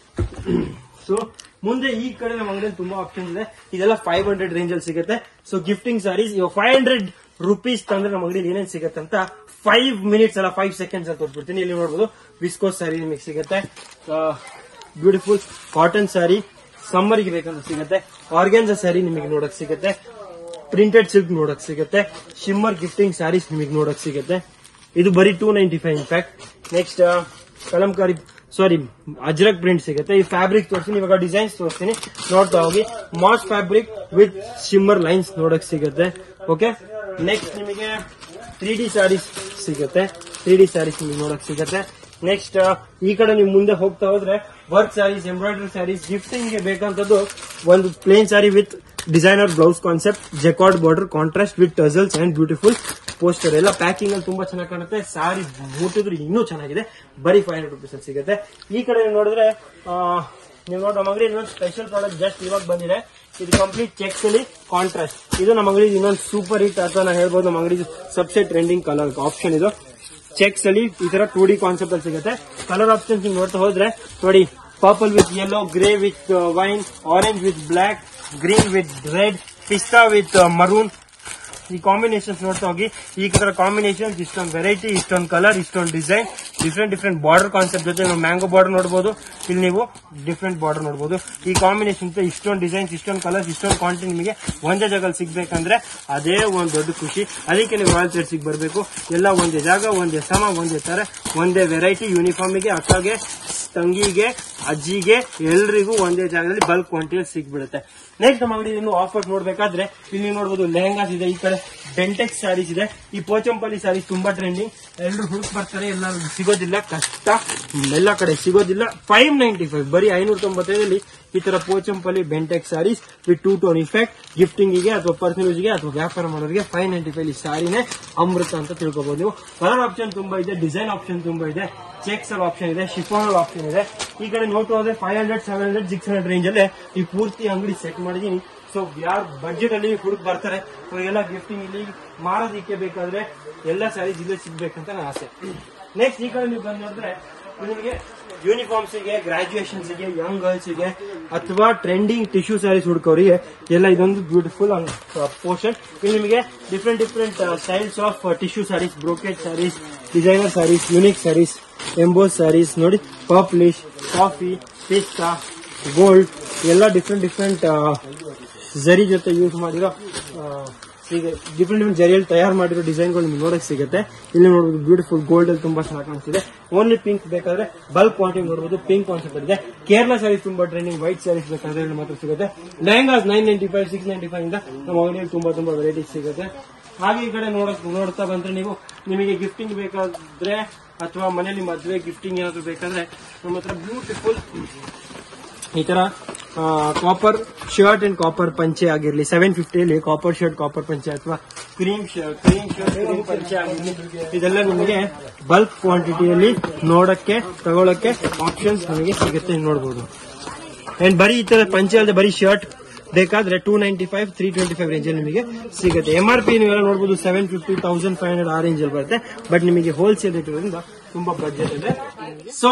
[SPEAKER 1] ಸೊ ಮುಂದೆ ಈ ಕಡೆ ನಮ್ಮ ಅಂಗಡಿಯಲ್ಲಿ ತುಂಬಾ ಆಪ್ಷನ್ ಇದೆ. ಇದೆಲ್ಲ 500 ರೇಂಜ್ ಅಲ್ಲಿ ಸಿಗುತ್ತೆ. ಸೊ ಗಿಫ್ಟಿಂಗ್ ಸಾರೀಸ್ ಇವಾಗ 500 ರುಪೀಸ್ ತಂದ್ರೆ ನಮ್ಮ ಅಂಗಡಿಯಲ್ಲಿ ಏನೇನು ಸಿಗುತ್ತೆ ಅಂತ 5 ಮಿನಿಟ್ಸ್ ಅಲ್ಲ 5 ಸೆಕೆಂಡ್ಸ್ ಅಲ್ಲಿ ತೋರಿಸ್ಬಿಡ್ತೀನಿ. ಇಲ್ಲಿ ನೋಡಬಹುದು ವಿಸ್ಕೋಸ್ ಸ್ಯಾರಿ ನಿಮಗೆ ಸಿಗುತ್ತೆ, ಬ್ಯೂಟಿಫುಲ್ ಕಾಟನ್ ಸ್ಯಾರಿ ಸಮ್ಮರ್ ಗೆ ಬೇಕಂತ ಸಿಗುತ್ತೆ, ಆರ್ಗ್ಯಾನ್ಜಾ ಸ್ಯಾರಿ ನಿಮಗೆ ನೋಡಕ್ ಸಿಗುತ್ತೆ, ಪ್ರಿಂಟೆಡ್ ಸಿಲ್ಕ್ ನೋಡಕ್ ಸಿಗುತ್ತೆ, ಶಿಮ್ಮರ್ ಗಿಫ್ಟಿಂಗ್ ಸ್ಯಾರೀಸ್ ನಿಮಗೆ ನೋಡಕ್ ಸಿಗುತ್ತೆ. ಇದು ಬರೀ 295 in fact. Next Kalamkari Ajrakh print ಸಿಗುತ್ತೆ. ಈ ಫ್ಯಾಬ್ರಿಕ್ ತೋರಿಸ್ತೀನಿ, ಇವಾಗ ಡಿಸೈನ್ಸ್ ತೋರಿಸ್ತೀನಿ, ನೋಡ್ತಾ ಹೋಗಿ. Moss fabric with shimmer lines ನೋಡಕ್ ಸಿಗುತ್ತೆ. ಓಕೆ, ನೆಕ್ಸ್ಟ್ ನಿಮಗೆ 3D ಸ್ಯಾರೀಸ್ ಸಿಗುತ್ತೆ. 3D ಸ್ಯಾರೀಸ್ ನಿಮಗೆ ನೋಡಕ್ ಸಿಗುತ್ತೆ. ನೆಕ್ಸ್ಟ್ ಈ ಕಡೆ ನೀವು ಮುಂದೆ ಹೋಗ್ತಾ ಹೋದ್ರೆ work sarees, embroidery sarees, gifting ಗೆ ಬೇಕಂತದ್ದು ಒಂದು plain saree with designer blouse concept, jacquard border, contrast with tassels and beautiful poster. ಎಲ್ಲ ಪ್ಯಾಕಿಂಗ್ ಅಲ್ಲಿ ತುಂಬಾ ಚೆನ್ನಾಗಿ ಕಾಣುತ್ತೆ. ಸ್ಯಾರಿ ಮುಟ್ಟಿದ್ರೆ ಇನ್ನೂ ಚೆನ್ನಾಗಿದೆ. ಬರೀ 500 ರುಪೀಸ್ ಅಲ್ಲಿ ಸಿಗುತ್ತೆ. ಈ ಕಡೆ ನೋಡಿದ್ರೆ ನೀವು ನೋಡಿ ನಮ್ಮ ಅಂಗಡಿ ಇನ್ನೊಂದು ಸ್ಪೆಷಲ್ ಪ್ರಾಡಕ್ಟ್ ಜಸ್ಟ್ ಇವಾಗ ಬಂದಿದೆ. ಇದು ಕಂಪ್ಲೀಟ್ ಚೆಕ್ಸ್ ಅಲ್ಲಿ ಕಾಂಟ್ರಾಸ್ಟ್. ಇದು ನಮ್ಮ ಅಂಗಡಿ ಇನ್ನೊಂದು ಸೂಪರ್ ಹಿಟ್ ಅಥವಾ ನಾನು ಹೇಳ್ಬೋದು ನಮ್ಮ ಅಂಗಡಿ ಸಬ್ಸೆ ಟ್ರೆಂಡಿಂಗ್ ಕಲರ್ ಆಪ್ಷನ್. ಇದು ಚೆಕ್ಸ್ ಅಲ್ಲಿ ಈ ತರ 2D ಕಾನ್ಸೆಪ್ಟ್ ಅಲ್ಲಿ ಸಿಗುತ್ತೆ. ಕಲರ್ ಆಪ್ಷನ್ಸ್ ನೀವು ನೋಡ್ತಾ ಹೋದ್ರೆ ನೋಡಿ, purple with yellow, grey with wine, orange with black, green with red, pista with maroon. ಈ ಕಾಂಬಿನೇಷನ್ಸ್ ನೋಡ್ತಾ ಹೋಗಿ. ಈ ತರ ಕಾಂಬಿನೇಷನ್, ಇಷ್ಟೊಂದು ವೆರೈಟಿ, ಇಷ್ಟೊಂದು ಕಲರ್, ಇಷ್ಟೊಂದು ಡಿಸೈನ್, ಡಿಫ್ರೆಂಟ್ ಬಾರ್ಡರ್ ಕಾನ್ಸೆಪ್ಟ್ ಜೊತೆ ನಾವು ಮ್ಯಾಂಗೋ ಬಾರ್ಡರ್ ನೋಡಬಹುದು. ಇಲ್ಲಿ ನೀವು ಡಿಫ್ರೆಂಟ್ ಬಾರ್ಡರ್ ನೋಡಬಹುದು. ಈ ಕಾಂಬಿನೇಷನ್ ಇಷ್ಟೊಂದು ಡಿಸೈನ್ಸ್, ಇಷ್ಟೊಂದು ಕಲರ್ಸ್, ಇಷ್ಟೊಂದು ಕ್ವಾಂಟಿಟಿ ನಿಮಗೆ ಒಂದೇ ಜಾಗದಲ್ಲಿ ಸಿಗ್ಬೇಕಂದ್ರೆ ಅದೇ ಒಂದು ದೊಡ್ಡ ಖುಷಿ. ಅದಕ್ಕೆ ನೀವು ರಾಯಲ್ ಥ್ರೆಡ್ಸ್ ಬರಬೇಕು. ಎಲ್ಲ ಒಂದೇ ಜಾಗ, ಒಂದೇ ಸಮ, ಒಂದೇ ತರ, ಒಂದೇ ವೆರೈಟಿ. ಯೂನಿಫಾರ್ಮಿಗೆ, ಅಕ್ಕಗೆ, ತಂಗಿಗೆ, ಅಜ್ಜಿಗೆ, ಎಲ್ರಿಗೂ ಒಂದೇ ಜಾಗದಲ್ಲಿ ಬಲ್ಕ್ ಕ್ವಾಂಟಿಟಿ ಸಿಗ್ಬಿಡುತ್ತೆ. ನೆಕ್ಸ್ಟ್ ನಮ್ಮ ಅಂಗಡಿ ಇನ್ನು ಆಫರ್ಸ್ ನೋಡ್ಬೇಕಾದ್ರೆ ಇಲ್ಲಿ ನೋಡಬಹುದು ಲೆಹಂಗಾಸ್ ಇದೆ. ಈ ಕಡೆ ಬೆಂಟೆಕ್ಸ್ ಸ್ಯಾರೀಸ್ ಇದೆ. ಈ ಪೋಚಂಪಲ್ಲಿ ಸ್ಯಾರೀಸ್ ತುಂಬಾ ಟ್ರೆಂಡಿಂಗ್. ಎಲ್ಲರೂ ಹುಡುಕ್ ಬರ್ತಾರೆ, ಎಲ್ಲರೂ ಸಿಗೋದಿಲ್ಲ, ಕಷ್ಟ, ಎಲ್ಲ ಕಡೆ ಸಿಗೋದಿಲ್ಲ. 595 ಬರೀ 595 ಈ ತರ Pochampally Bentex sarees with 2 tone effect. ಗಿಫ್ಟಿಂಗಿಗೆ ಅಥವಾ ಪರ್ಸನಲ್ ಯೂಸ್ಗೆ ಅಥವಾ ವ್ಯಾಪಾರ ಮಾಡೋರಿಗೆ 595 ಈ ಸ್ಯಾರಿನೇ ಅಮೃತ ಅಂತ ತಿಳ್ಕೊಬಹುದು ನೀವು. ಕಲರ್ ಆಪ್ಷನ್ ತುಂಬಾ ಇದೆ, ಡಿಸೈನ್ ಆಪ್ಷನ್ ತುಂಬಾ ಇದೆ, ಚೆಕ್ಸ್ ಅಲ್ಲಿ ಆಪ್ಷನ್ ಇದೆ, ಶಿಫಾನ್ ಆಪ್ಷನ್ ಇದೆ. ಈ ಕಡೆ ನೋಡ್ತಾ ಹೋದ್ರೆ 500, 700, 600 ರೇಂಜ್ ಅಲ್ಲೇ ಈ ಪೂರ್ತಿ ಅಂಗಡಿ ಸೆಟ್ ಮಾಡಿದೀನಿ. ಸೊ ಯಾರು ಬಡ್ಜೆಟ್ ಅಲ್ಲಿ ಹುಡುಕ್ ಬರ್ತಾರೆ ಎಲ್ಲ ಗಿಫ್ಟಿಂಗ್ ಇಲ್ಲಿ ಮಾರೋದಿಕ್ಕೆ ಬೇಕಾದ್ರೆ ಎಲ್ಲ ಸ್ಯಾರೀಸ್ ಇಲ್ಲೇ ಸಿಗ್ಬೇಕಂತ ನನ್ನ ಆಸೆ. ನೆಕ್ಸ್ಟ್ ಈ ಕಡೆ ನೀವು ಬಂದ್ ನೋಡಿದ್ರೆ ನಿಮಗೆ ಯೂನಿಫಾರ್ಮ್ಸ್ ಗೆ, ಗ್ರಾಜುಯೇಷನ್ಸ್ ಗೆ, ಯಂಗ್ ಗರ್ಲ್ಸ್ ಗೆ ಅಥವಾ ಟ್ರೆಂಡಿಂಗ್ ಟಿಶ್ಯೂ ಸ್ಯಾರೀಸ್ ಹುಡುಕೋರಿಗೆ ಎಲ್ಲ ಇದೊಂದು ಬ್ಯೂಟಿಫುಲ್ ಪೋರ್ಷನ್. ಇಲ್ಲಿ ನಿಮಗೆ different styles of tissue sarees, brocade sarees, designer sarees, unique sarees, emboss sarees ನೋಡಿ, ಪರ್ಪ್ಲಿಶ್, ಕಾಫಿ, ಪಿಸ್ತಾ, ಗೋಲ್ಡ್ ಎಲ್ಲ ಡಿಫ್ರೆಂಟ್ ಜರಿ ಜೊತೆ ಯೂಸ್ ಮಾಡಿರೋ ಡಿಫ್ರೆಂಟ್ ಜರಿಯಲ್ಲಿ ತಯಾರು ಮಾಡಿರೋ ಡಿಸೈನ್ಗಳು ನಿಮ್ಗೆ ನೋಡಕ್ ಸಿಗುತ್ತೆ. ಇಲ್ಲಿ ನೋಡಬಹುದು ಬ್ಯೂಟಿಫುಲ್ ಗೋಲ್ಡ್ ಅಲ್ಲಿ ತುಂಬಾ ಚೆನ್ನಾಗಿ ಕಾಣಿಸ್ತಿದೆ. ಓನ್ಲಿ ಪಿಂಕ್ ಬೇಕಾದ್ರೆ ಬಲ್ಕ್ ಕ್ವಾಂಟಿಟಿ ನೋಡಬಹುದು. ಪಿಂಕ್ ಕಾನ್ಸೆಪ್ಟ್ ಇದೆ. ಕೇರಳ ಸ್ಯಾರೀಸ್ ತುಂಬಾ ಟ್ರೆಂಡಿಂಗ್. ವೈಟ್ ಸ್ಯಾರೀಸ್ ಬೇಕಾದ್ರೆ ಇಲ್ಲಿ ಮಾತ್ರ ಸಿಗುತ್ತೆ. ಲೆಹಂಗಾಸ್ 995, 695 ಇಂದ ನಮ್ಮ ಅಂಗಡಿಯಲ್ಲಿ ತುಂಬಾ ವೆರೈಟೀಸ್ ಸಿಗುತ್ತೆ. ಹಾಗೆ ಈ ಕಡೆ ನೋಡ್ತಾ ಬಂದ್ರೆ ನಿಮಗೆ ಗಿಫ್ಟಿಂಗ್ ಬೇಕಾದ್ರೆ ಅಥವಾ ಮನೇಲಿ ಮದುವೆ ಗಿಫ್ಟಿಂಗ್ ಏನಾದ್ರು ಬೇಕಾದ್ರೆ ನಮ್ಮ ಹತ್ರ ಬ್ಯೂಟಿಫುಲ್ ಈ ತರ ಕಾಪರ್ ಶರ್ಟ್ ಅಂಡ್ ಕಾಪರ್ ಪಂಚೆ ಆಗಿರ್ಲಿ 750 ಕಾಪರ್ ಶರ್ಟ್, ಕಾಪರ್ ಪಂಚೆ ಅಥವಾ ಕ್ರೀಮ್ ಶರ್ಟ್, ಕ್ರೀಮ್ ಪಂಚೆ ಆಗಿರ್ಲಿ, ಇದೆಲ್ಲ ನಿಮಗೆ ಬಲ್ಕ್ ಕ್ವಾಂಟಿಟಿಯಲ್ಲಿ ನೋಡಕ್ಕೆ ತಗೊಳಕ್ಕೆ ಆಪ್ಷನ್ಸ್ ನಿಮಗೆ ಸಿಗುತ್ತೆ ನೋಡಬಹುದು. ಅಂಡ್ ಬರೀ ಈ ತರ ಪಂಚೆ ಅಲ್ಲದೆ ಬರೀ ಶರ್ಟ್ ಬೇಕಾದ್ರೆ 295, 325 ರೇಂಜ್ ಅಲ್ಲಿ ನಿಮಗೆ ಸಿಗುತ್ತೆ. MRP ನೀವೆಲ್ಲ ನೋಡಬಹುದು 750, 1500 ಆ ರೇಂಜ್ ಅಲ್ಲಿ ಬರುತ್ತೆ. ಬಟ್ ನಿಮಗೆ ಹೋಲ್ಸೇಲ್ ರೇಟ್ ಇರೋದ್ರಿಂದ ತುಂಬಾ ಬಜೆಟ್ ಇದೆ. ಸೊ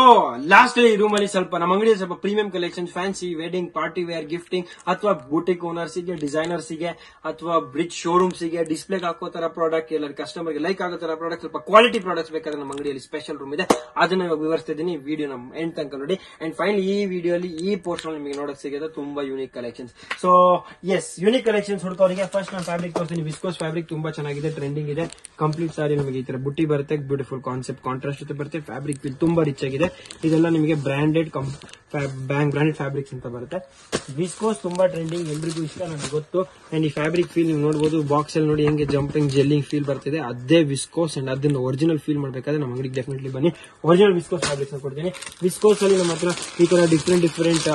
[SPEAKER 1] ಲಾಸ್ಟ್ ಈ ರೂಮ್ ಅಲ್ಲಿ ಸ್ವಲ್ಪ ನಮ್ಮ ಅಂಗಡಿಯಲ್ಲಿ ಸ್ವಲ್ಪ premium collection, fancy, wedding, party wear, gifting ಅಥವಾ ಬೂಟಿಕ್ ಓನರ್ಸ್ ಗೆ, ಡಿಸೈನರ್ಸ್ ಗೆ ಅಥವಾ ಬ್ರಿಡ್ಜ್ ಶೋರೂಮ್ಸ್ ಗೆ ಡಿಸ್ಪ್ಲೇ ಹಾಕೋ ತರ ಪ್ರಾಡಕ್ಟ್, ಎಲ್ಲರ ಕಸ್ಟಮರ್ ಗೆ ಲೈಕ್ ಆಗೋ ತರ ಪ್ರಾಡಕ್ಟ್, ಸ್ವಲ್ಪ ಕ್ವಾಲಿಟಿ ಪ್ರಾಡಕ್ಟ್ಸ್ ಬೇಕಾದ್ರೆ ನಮ್ಮ ಅಂಗಡಿಯಲ್ಲಿ ಸ್ಪೆಷಲ್ ರೂಮ್ ಇದೆ. ಅದನ್ನ ಇವಾಗ ವಿವರಿಸ್ತಾ ಇದ್ದೀನಿ. ವಿಡಿಯೋ ನಮ್ಮ ಎಂಡ್ ತನಕ ನೋಡಿ. ಅಂಡ್ ಫೈನಲಿ ಈ ವಿಡಿಯೋಲಿ ಈ ಪೋರ್ಷನ್ ನಿಮಗೆ ನೋಡಕ್ ಸಿಗುತ್ತೆ ತುಂಬಾ unique collections. So yes, unique collections ಹುಡುಕೋರಿಗೆ ಫಸ್ಟ್ ನಾನು ಫ್ಯಾಬ್ರಿಕ್ ತೋರಿಸ್ತೀನಿ. ವಿಸ್ಕೋಸ್ ಫ್ಯಾಬ್ರಿಕ್ ತುಂಬಾ ಚೆನ್ನಾಗಿದೆ, ಟ್ರೆಂಡಿಂಗ್ ಇದೆ. ಕಂಪ್ಲೀಟ್ ಸಾರಿ ನಮಗೆ ಈ ತರ ಬುಟ್ಟಿ ಬರುತ್ತೆ, ಬ್ಯೂಟಿಫುಲ್ ಕಾನ್ಸೆಪ್ಟ್ ಕಾಂಟ್ರಾಸ್ಟ್ ಜೊತೆ ಬರುತ್ತೆ. ಫ್ಯಾಬ್ರಿಕ್ ಫೀಲ್ ತುಂಬಾ ರಿಚ್ ಆಗಿದೆ. ಇದೆಲ್ಲ ನಿಮಗೆ ಬ್ರಾಂಡೆಡ್ ಫ್ಯಾಬ್ರಿಕ್ಸ್ ಅಂತ ಬರುತ್ತೆ. ವಿಸ್ಕೋಸ್ ತುಂಬಾ ಟ್ರೆಂಡಿಂಗ್, ಎಲ್ರಿಗೂ ಇಷ್ಟ, ನನಗೆ ಗೊತ್ತು. ಅಂಡ್ ಈ ಫ್ಯಾಬ್ರಿಕ್ ಫೀಲ್ ನೀವು ನೋಡಬಹುದು, ಬಾಕ್ಸ್ ಅಲ್ಲಿ ನೋಡಿ ಹೆಂಗೆ ಜಂಪಿಂಗ್ ಜೆಲ್ಲಿಂಗ್ ಫೀಲ್ ಬರ್ತಿದೆ, ಅದೇ ವಿಸ್ಕೋಸ್. ಅಂಡ್ ಅದನ್ನ ಒರಿಜಿನಲ್ ಫೀಲ್ ಮಾಡಬೇಕಾದ್ರೆ ನಮ್ಮ ಅಂಗಡಿಗೆ ಡೆಫಿನೆಟ್ಲಿ ಬನ್ನಿ, ಒರಿಜಿನಲ್ ವಿಸ್ಕೋಸ್ ಫ್ಯಾಬ್ರಿಕ್ಸ್ ಕೊಡ್ತೀನಿ. ವಿಸ್ಕೋಸ್ ಅಲ್ಲಿ ನಮ್ಮ ಹತ್ರ ಈ ತರ different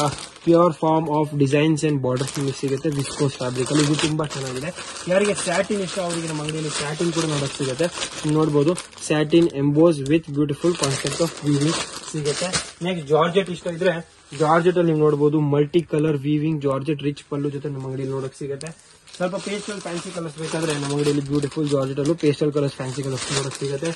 [SPEAKER 1] pure form of designs and borders ನಿಮಗೆ ಸಿಗುತ್ತೆ ವಿಸ್ಕೋಸ್ ಫ್ಯಾಬ್ರಿಕ್ ಅಲ್ಲಿ. ಇದು ತುಂಬಾ ಚೆನ್ನಾಗಿದೆ. ಯಾರಿಗೆ ಸ್ಯಾಟಿನ್ ಇಷ್ಟ ಅವರಿಗೆ ನಮ್ಮ ಅಂಗಡಿಯಲ್ಲಿ ಸ್ಯಾಟಿನ್ ಕೂಡ ನೋಡಕ್ ಸಿಗುತ್ತೆ. ನೋಡಬಹುದು, satin emboss with beautiful concept of weaving ಸಿಗುತ್ತೆ. ನೆಕ್ಸ್ಟ್ ಜಾರ್ಜೆಟ್ ಇಷ್ಟ ಇದ್ರೆ ಜಾರ್ಜೆಟ್ ಅಲ್ಲಿ ನೀವು ನೋಡಬಹುದು multi colour weaving georgette rich pallu ಜೊತೆ ನಮ್ಮ ಅಂಗಡಿಯಲ್ಲಿ ನೋಡಕ್ ಸಿಗುತ್ತೆ. ಸ್ವಲ್ಪ ಪೇಸ್ಟಲ್ ಫ್ಯಾನ್ಸಿ ಕಲರ್ಸ್ ಬೇಕಾದ್ರೆ ನಮ್ಮ ಅಂಗಡಿಯಲ್ಲಿ ಬ್ಯೂಟಿಫುಲ್ ಜಾರ್ಜೆಟ್ ಅಲ್ಲೂ ಪೇಸ್ಟಲ್ ಕಲರ್ಸ್ ಫ್ಯಾನ್ಸಿ ಕಲರ್ಸ್ ನೋಡಕ್ ಸಿಗುತ್ತೆ.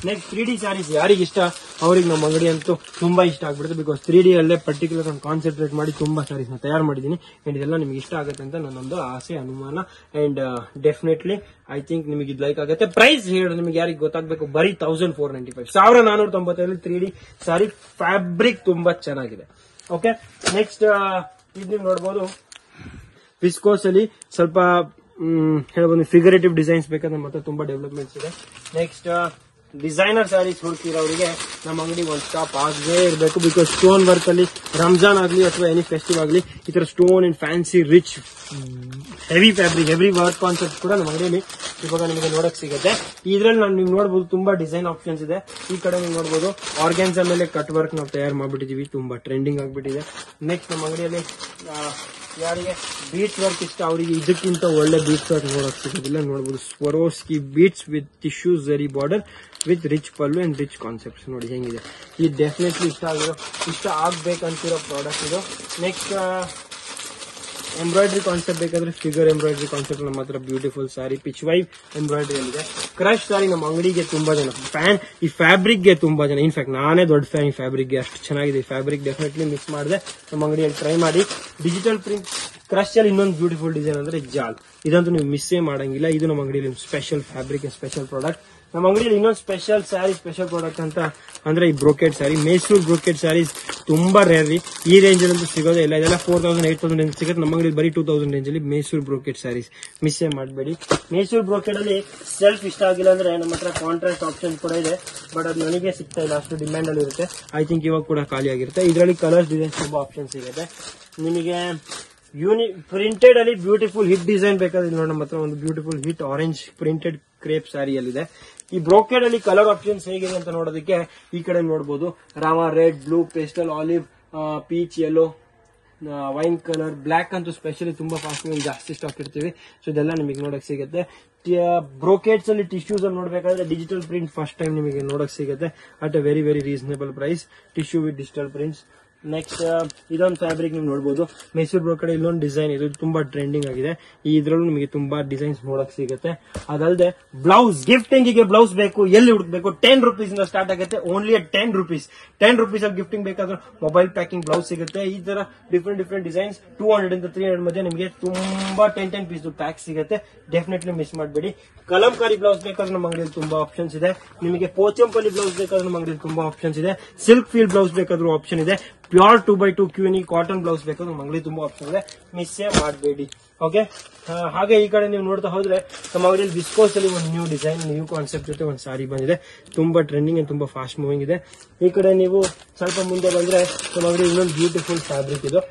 [SPEAKER 1] ನೆಕ್ಸ್ಟ್ 3D ಸ್ಯಾರೀಸ್ ಯಾರಿಗೆ ಇಷ್ಟ ಅವ್ರಿಗೆ ನಮ್ಮ ಅಂಗಡಿ ಅಂತೂ ತುಂಬಾ ಇಷ್ಟ ಆಗ್ಬಿಡುತ್ತೆ. ಬಿಕಾಸ್ 3D ಅಲ್ಲೇ ಪರ್ಟಿಕ್ಯುಲರ್ ಒಂದು ಕಾನ್ಸಂಟ್ರೇಟ್ ಮಾಡಿ ತುಂಬಾ ಸ್ಯಾರೀಸ್ ನ ತಯಾರು ಮಾಡಿದೀನಿ. ಅಂಡ್ ಇದೆಲ್ಲ ನಿಮ್ಗೆ ಇಷ್ಟ ಆಗುತ್ತೆ ಅಂತ ನನ್ನೊಂದು ಆಸೆ, ಅನುಮಾನ. ಅಂಡ್ ಡೆಫಿನೆಟ್ಲಿ ಐ ಥಿಂಕ್ ನಿಮಗೆ ಇದು ಲೈಕ್ ಆಗುತ್ತೆ. ಪ್ರೈಸ್ ಹೇಳಿ ನಿಮಗೆ ಯಾರಿಗೆ ಗೊತ್ತಾಗಬೇಕು, ಬರೀ 1495, 1495 3D ಸ್ಯಾರಿ. ಫ್ಯಾಬ್ರಿಕ್ ತುಂಬಾ ಚೆನ್ನಾಗಿದೆ. ಓಕೆ, ನೆಕ್ಸ್ಟ್ ಇದು ನೀವು ನೋಡಬಹುದು ವಿಸ್ಕೋಸ್ ಅಲ್ಲಿ ಸ್ವಲ್ಪ ಹೇಳ್ಬೋದು ಫಿಗರೇಟಿವ್ ಡಿಸೈನ್ಸ್ ಬೇಕಾದ್ರೆ ನಮ್ಮ ಹತ್ರ ತುಂಬಾ ಡೆವಲಪ್ಮೆಂಟ್ಸ್ ಇದೆ. ನೆಕ್ಸ್ಟ್ ಡಿಸೈನರ್ ಸ್ಯಾರೀಸ್ ಹುಡುಕಿರೋರಿಗೆ ನಮ್ಮ ಅಂಗಡಿ ಒಂದು ಸ್ಟಾಪ್ ಆಗದೇ ಇರಬೇಕು. ಬಿಕಾಸ್ ಸ್ಟೋನ್ ವರ್ಕ್ ಅಲ್ಲಿ ರಂಜಾನ್ ಆಗಲಿ ಅಥವಾ ಎನಿ ಫೆಸ್ಟಿವ್ ಆಗಲಿ ಈ ತರ stone and fancy rich heavy fabric, heavy work concept ಕೂಡ ನಮ್ಮ ಅಂಗಡಿಯಲ್ಲಿ ಇವಾಗ ನಿಮಗೆ ನೋಡಕ್ ಸಿಗುತ್ತೆ. ಇದ್ರಲ್ಲಿ ನೀವು ನೋಡಬಹುದು ತುಂಬಾ ಡಿಸೈನ್ ಆಪ್ಷನ್ಸ್ ಇದೆ. ಈ ಕಡೆ ನೀವು ನೋಡಬಹುದು ಆರ್ಗ್ಯಾನ್ಸಾ ಮೇಲೆ ಕಟ್ ವರ್ಕ್ ನಾವು ತಯಾರು ಮಾಡ್ಬಿಟ್ಟಿದೀವಿ, ತುಂಬಾ ಟ್ರೆಂಡಿಂಗ್ ಆಗ್ಬಿಟ್ಟಿದೆ. ನೆಕ್ಸ್ಟ್ ನಮ್ಮ ಅಂಗಡಿಯಲ್ಲಿ ಯಾರಿಗೆ ಬೀಟ್ಸ್ ವರ್ಕ್ ಇಷ್ಟ ಅವರಿಗೆ ಇದಕ್ಕಿಂತ ಒಳ್ಳೆ ಬೀಟ್ಸ್ ವರ್ಕ್ ನೋಡಕ್ ಸಿಗೋದಿಲ್ಲ. ನೋಡಬಹುದು Swarovski beads with tissue zari border with rich pallu and rich concepts. ನೋಡಿ ಹೆಂಗಿದೆ, ಇದು ಡೆಫಿನೆಟ್ಲಿ ಇಷ್ಟ ಆಗ್ಬೇಕಂತಿರೋ ಪ್ರಾಡಕ್ಟ್ ಇದು. ನೆಕ್ಸ್ಟ್ ಎಂಬ್ರಾಯ್ಡ್ರಿ ಕಾನ್ಸೆಪ್ಟ್ ಬೇಕಾದ್ರೆ ಫಿಗರ್ ಎಂಬ್ರಾಯ್ಡ್ರಿ ಕಾನ್ಸೆಪ್ಟ್ ನಮ್ಮ ಹತ್ರ ಬ್ಯೂಟಿಫುಲ್ ಸಾರಿ ಪಿಚ್ ವೈವ್ ಎಂಬ್ರಾಯ್ಡ್ರಿ ಅಲ್ಲಿದೆ. ಕ್ರಶ್ ಸಾರಿ ನಮ್ಮ ಅಂಗಡಿಗೆ ತುಂಬಾ ಜನ ಫ್ಯಾನ್, ಈ ಫ್ಯಾಬ್ರಿಕ್ ಗೆ ತುಂಬಾ ಜನ. ಇನ್ಫ್ಯಾಕ್ಟ್ ನಾನೇ ದೊಡ್ಡ ಫ್ಯಾನ್ ಈ ಫ್ಯಾಬ್ರಿಕ್ ಗೆ, ಅಷ್ಟು ಚೆನ್ನಾಗಿದೆ ಈ ಫ್ಯಾಬ್ರಿಕ್. ಡೆಫಿನೆಟ್ಲಿ ಮಿಸ್ ಮಾಡಿದೆ, ನಮ್ಮ ಅಂಗಡಿಯಲ್ಲಿ ಟ್ರೈ ಮಾಡಿ. ಡಿಜಿಟಲ್ ಪ್ರಿಂಟ್ ಕ್ರಶ್ ಅಲ್ಲಿ ಇನ್ನೊಂದು ಬ್ಯೂಟಿಫುಲ್ ಡಿಸೈನ್ ಅಂದ್ರೆ ಜಾಲ್, ಇದಂತೂ ನೀವು ಮಿಸ್ಸೇ ಮಾಡಂಗಿಲ್ಲ. ಇದು ನಮ್ಮ ಅಂಗಡಿಯಲ್ಲಿ ಸ್ಪೆಷಲ್ ಫ್ಯಾಬ್ರಿಕ್, ಸ್ಪೆಷಲ್ ಪ್ರಾಡಕ್ಟ್. ನಮ್ಮ ಅಂಗಡಿಯಲ್ಲಿ ಇನ್ನೊಂದು ಸ್ಪೆಷಲ್ ಸ್ಯಾರಿ, ಸ್ಪೆಷಲ್ ಪ್ರಾಡಕ್ಟ್ ಅಂತ ಅಂದ್ರೆ ಈ ಬ್ರೋಕೆಡ್ ಸ್ಯಾರಿ. ಮೈಸೂರು ಬ್ರೋಕೆಡ್ ಸ್ಯಾರೀಸ್ ತುಂಬಾ ರೇರ್ ರೀ, ಈ ರೇಂಜ್ ಅಂತೂ ಸಿಗೋದೇ ಇಲ್ಲ. ಇದೆಲ್ಲ 4000 8000 ರೇಂಜ್ ಸಿಗುತ್ತೆ. ನಮ್ಮ ಅಂಗಡಿಯಲ್ಲಿ ಬರೀ 2000 ರೇಂಜ್ ಅಲ್ಲಿ ಮೈಸೂರು ಬ್ರೋಕೆಡ್ ಸ್ಯಾರೀಸ್, ಮಿಸ್ಸೇ ಮಾಡಬೇಡಿ. ಮೈಸೂರು ಬ್ರೋಕೆಡ್ ಅಲ್ಲಿ ಸೆಲ್ಫ್ ಇಷ್ಟ ಆಗಿಲ್ಲ ಅಂದ್ರೆ ನಮ್ಮ ಹತ್ರ ಕಾಂಟ್ರಾಸ್ಟ್ ಆಪ್ಷನ್ ಕೂಡ ಇದೆ, ಬಟ್ ಅದು ನನಗೆ ಸಿಗ್ತಾ ಇಲ್ಲ, ಅಷ್ಟು ಡಿಮ್ಯಾಂಡ್ ಅಲ್ಲಿ ಇರುತ್ತೆ. ಐ ಥಿಂಕ್ ಇವಾಗ ಕೂಡ ಖಾಲಿ ಆಗಿರುತ್ತೆ. ಇದರಲ್ಲಿ ಕಲರ್ಸ್ ಡಿಸೈನ್ಸ್ ತುಂಬಾ ಆಪ್ಷನ್ ಸಿಗುತ್ತೆ ನಿಮಗೆ. ಪ್ರಿಂಟೆಡ್ ಅಲ್ಲಿ ಬ್ಯೂಟಿಫುಲ್ ಹಿಟ್ ಡಿಸೈನ್ ಬೇಕಾದ್ರೆ ನೋಡಿ ನಮ್ಮ ಹತ್ರ ಒಂದು beautiful hit orange printed crepe ಸ್ಯಾರಿಯಲ್ಲಿದೆ. ಈ ಬ್ರೋಕೆಡ್ ಅಲ್ಲಿ ಕಲರ್ ಆಪ್ಷನ್ಸ್ ಹೇಗಿದೆ ಅಂತ ನೋಡೋದಕ್ಕೆ ಈ ಕಡೆ ನೋಡಬಹುದು. Rama red, blue, pastel, olive, peach, yellow, wine colour, black ಅಂತೂ ಸ್ಪೆಷಲಿ ತುಂಬಾ ಫಾಸ್ಟ್ ಜಾಸ್ತಿ ಸ್ಟಾಕ್ ಇರ್ತೀವಿ. ಸೊ ಇದೆಲ್ಲ ನಿಮಗೆ ನೋಡಕ್ ಸಿಗುತ್ತೆ. ಬ್ರೋಕೆಡ್ಸ್ ಅಲ್ಲಿ ಟಿಶ್ಯೂಸ್ ಅಲ್ಲಿ ನೋಡ್ಬೇಕಾದ್ರೆ ಡಿಜಿಟಲ್ ಪ್ರಿಂಟ್ ಫಸ್ಟ್ ಟೈಮ್ ನಿಮಗೆ ನೋಡಕ್ ಸಿಗುತ್ತೆ at a very very reasonable price. Tissue with digital prints. Next ಇದೊಂದು ಫ್ಯಾಬ್ರಿಕ್ ನೀವು ನೋಡಬಹುದು, ಮೈಸೂರು ಬ್ರೋಕೆಡ್. ಇಲ್ಲೊಂದು ಡಿಸೈನ್, ಇದು ತುಂಬಾ ಟ್ರೆಂಡಿಂಗ್ ಆಗಿದೆ. ಇದ್ರಲ್ಲೂ ನಿಮಗೆ ತುಂಬಾ ಡಿಸೈನ್ಸ್ ನೋಡಕ್ ಸಿಗುತ್ತೆ. ಅದಲ್ಲದೆ ಬ್ಲೌಸ್, ಗಿಫ್ಟಿಂಗ್ ಗೆ ಬ್ಲೌಸ್ ಬೇಕು, ಎಲ್ಲಿ ಹುಡುಕ್ಬೇಕು? 10 ರೂಪೀಸ್ ಇಂದ ಸ್ಟಾರ್ಟ್ ಆಗುತ್ತೆ. Only 10 rupees. 10 ರೂಪೀಸ್ ಅಲ್ಲಿ ಗಿಫ್ಟಿಂಗ್ ಬೇಕಾದ್ರೆ ಮೊಬೈಲ್ ಪ್ಯಾಕಿಂಗ್ ಬ್ಲೌಸ್ ಸಿಗುತ್ತೆ. ಈ ತರ ಡಿಫ್ರೆಂಟ್ ಡಿಸೈನ್ಸ್ 200 ಇಂದ 300 ಮಧ್ಯೆ ನಿಮಗೆ ತುಂಬಾ 10 ಪೀಸ್ ಪ್ಯಾಕ್ ಸಿಗುತ್ತೆ. ಡೆಫಿನೆಟ್ಲಿ ಮಿಸ್ ಮಾಡಬೇಡಿ. ಕಲಂಕಾರಿ ಬ್ಲೌಸ್ ಬೇಕಾದ್ರೆ ನಮ್ಮ ಅಂಗಡಿಯಲ್ಲಿ ತುಂಬಾ ಆಪ್ಷನ್ಸ್ ಇದೆ. ನಿಮಗೆ ಪೋಚಂಪಲ್ಲಿ ಬ್ಲೌಸ್ ಬೇಕಾದ್ರೆ ನಮ್ಮ ಅಂಗಡಿಯಲ್ಲಿ ತುಂಬಾ ಆಪ್ಷನ್ಸ್ ಇದೆ. ಸಿಲ್ಕ್ ಫೀಲ್ ಬ್ಲೌಸ್ ಬೇಕಾದ್ರೂ ಆಪ್ಷನ್ ಇದೆ. ಪ್ಯೂರ್ 2x2 ಕ್ಯೂನಿ ಕಾಟನ್ ಬ್ಲೌಸ್ ಬೇಕಾದ್ರೆ ನಮ್ಮ ಅಂಗಡಿ ತುಂಬಾ ಆಪ್ಷನ್ ಇದೆ, ಮಿಸ್ಸೇ ಮಾಡಬೇಡಿ. ಓಕೆ, ಹಾಗೆ ಈ ಕಡೆ ನೀವು ನೋಡ್ತಾ ಹೋದ್ರೆ ನಮ್ಮ ಅಂಗಡಿಯಲ್ಲಿ ವಿಸ್ಕೋಸ್ ಅಲ್ಲಿ ಒಂದು ನ್ಯೂ ಡಿಸೈನ್, ನ್ಯೂ ಕಾನ್ಸೆಪ್ಟ್ ಜೊತೆ ಒಂದು ಸಾರಿ ಬಂದಿದೆ. ತುಂಬಾ ಟ್ರೆಂಡಿಂಗ್ ಅಂಡ್ ತುಂಬಾ ಫಾಸ್ಟ್ ಮೂವಿಂಗ್ ಇದೆ. ಈ ಕಡೆ ನೀವು ಸ್ವಲ್ಪ ಮುಂದೆ ಬಂದ್ರೆ ನಮ್ಮ ಅಂಗಡಿ ಇನ್ನೊಂದು ಬ್ಯೂಟಿಫುಲ್ ಫ್ಯಾಬ್ರಿಕ್ ಇದು.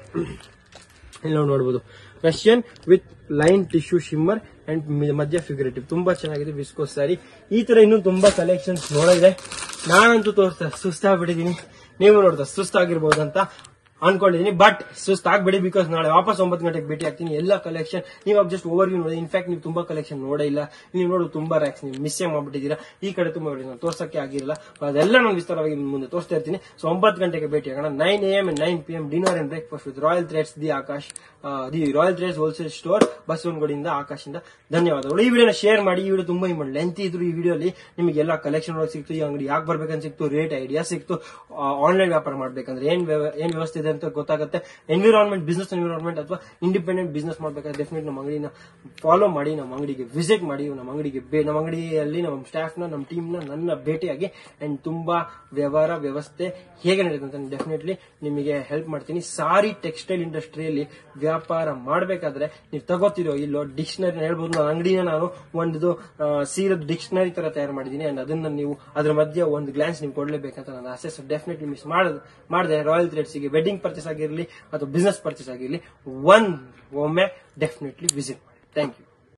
[SPEAKER 1] ಇಲ್ಲಿ ನಾವು ನೋಡಬಹುದು Russian with line tissue shimmer and ಮಧ್ಯ ಫಿಗರೇಟಿವ್. ತುಂಬಾ ಚೆನ್ನಾಗಿದೆ ವಿಸ್ಕೋಸ್ ಸ್ಯಾರಿ. ಈ ತರ ಇನ್ನೂ ತುಂಬಾ ಕಲೆಕ್ಷನ್ಸ್ ನೋಡಿದೆ. ನಾನಂತೂ ತೋರಿಸ್ತಾ ಸುಸ್ತಾಗ್ಬಿಟ್ಟಿದ್ದೀನಿ, ನೀವು ನೋಡ್ತಾ ಸುಸ್ತಾಗಿರ್ಬೋದು ಅಂತ. ಅನ್ಕೊಂಡಿದೀನಿ. ಬಟ್ ಸುಸ್ತಾಗ್ಬೇಡಿ, ಬಿಕಾಸ್ ನಾಳೆ ವಾಪಸ್ 9 ಗಂಟೆಗೆ ಭೇಟಿ ಆಗ್ತೀನಿ. ಎಲ್ಲ ಕಲೆಕ್ಷನ್ ನೀವು ಜಸ್ಟ್ ಓವರ್ ವ್ಯೂ ನೋಡಿ. ಇನ್ಫ್ಯಾಕ್ಟ್ ನೀವು ತುಂಬಾ ಕಲೆಕ್ಷನ್ ನೋಡೇ ಇಲ್ಲ, ನೀವು ನೋಡು ತುಂಬಾ ರ್ಯಾಕ್ಸ್ ನೀವು ಮಿಸ್ ಮಾಡ್ಬಿಟ್ಟಿದ್ದೀರಾ. ಈ ಕಡೆ ತುಂಬಾ ನಾನು ತೋರ್ಸಕ್ಕೆ ಆಗಿರಲ್ಲ, ಅದೆಲ್ಲ ನಾನು ವಿಸ್ತಾರವಾಗಿ ಮುಂದೆ ತೋರಿಸ್ತಾ ಇರ್ತೀನಿ. ಸೊ 9 ಗಂಟೆಗೆ ಭೇಟಿ ಆಗೋಣ. 9 AM and 9 PM dinner and breakfast with Royal Threads the Akash, the Royal Threads wholesale store, ಬಸವನಗುಡಿಯಿಂದ ಆಕಾಶಿಂದ. ಧನ್ಯವಾದಗಳು. ಈ ವಿಡಿಯೋನ ಶೇರ್ ಮಾಡಿ. ಈ ವಿಡಿಯೋ ತುಂಬಾ ಲೆಂತ್ ಇದ್ರು. ಈ ವಿಡಿಯೋಲಿ ನಿಮಗೆ ಎಲ್ಲ ಕಲೆಕ್ಷನ್ ಒಳಗೆ ಸಿಕ್ತು, ಈ ಅಂಗಡಿ ಯಾಕೆ ಬರ್ಬೇಕಂತ ಸಿಕ್ತು, ರೇಟ್ ಐಡಿಯಾ ಸಿಕ್ತು, ಆನ್ಲೈನ್ ವ್ಯಾಪಾರ ಮಾಡ್ಬೇಕಂದ್ರೆ ಏನ್ ವ್ಯವಸ್ಥೆ ಇದೆ ಅಂತ ಗೊತ್ತಾಗುತ್ತೆ. ಎನ್ವಿರಾನ್ಮೆಂಟ್, ಬಿಸ್ನೆಸ್ ಎನ್ವಿರಾನ್ಮೆಂಟ್ ಅಥವಾ ಇಂಡಿಪೆಂಡೆಂಟ್ ಬಿಸ್ನೆಸ್ ಮಾಡ್ಬೇಕಾದ್ರೆ ಡೆಫಿನೆಟ್ ನಮ್ಮ ಅಂಗಡಿನ ಫಾಲೋ ಮಾಡಿ, ನಮ್ಮ ಅಂಗಡಿಗೆ ವಿಸಿಟ್ ಮಾಡಿ, ನಮ್ಮ ಅಂಗಡಿಯಲ್ಲಿ ನಮ್ಮ ಸ್ಟಾಫ್ ನ, ನಮ್ಮ ಟೀಮ್ ನ, ನನ್ನ ಭೇಟಿಯಾಗಿ ಅಂಡ್ ತುಂಬಾ ವ್ಯವಹಾರ ವ್ಯವಸ್ಥೆ ಹೇಗೆ ನಡೆಯುತ್ತೆ ಅಂತ ಡೆಫಿನೆಟ್ಲಿ ನಿಮಗೆ ಹೆಲ್ಪ್ ಮಾಡ್ತೀನಿ. ಸಾರಿ ಟೆಕ್ಸ್ಟೈಲ್ ಇಂಡಸ್ಟ್ರಿಯಲ್ಲಿ ವ್ಯಾಪಾರ ಮಾಡಬೇಕಾದ್ರೆ ನೀವು ತಗೋತಿರೋ ಇಲ್ಲೋ ಡಿಕ್ಷನರಿ ಹೇಳ್ಬೋದು. ನನ್ನ ಅಂಗಡಿನ ನಾನು ಒಂದು ಸೀರದ ಡಿಕ್ಷನರಿ ತರ ತಯಾರು ಮಾಡಿದ್ದೀನಿ. ಅಂಡ್ ಅದನ್ನ ನೀವು ಅದ್ರ ಮಧ್ಯೆ ಒಂದು ಗ್ಲಾನ್ಸ್ ನೀವು ಕೊಡ್ಲೇಬೇಕಂತ ನನ್ನ ಆಸೆ. ಸೊ ಡೆಫಿನೆಟ್ಲಿ ಮಿಸ್ ಮಾಡಿದೆ. ರಾಯಲ್ ಥ್ರೆಡ್ಸ್ ಗೆ ವೆಡ್ಡಿಂಗ್ ಪರ್ಚೇಸ್ ಆಗಿರಲಿ ಅಥವಾ ಬಿಸ್ನೆಸ್ ಪರ್ಚೇಸ್ ಆಗಿರಲಿ, ಒಮ್ಮೆ ಡೆಫಿನೆಟ್ಲಿ ವಿಸಿಟ್ ಮಾಡಿ. Thank you.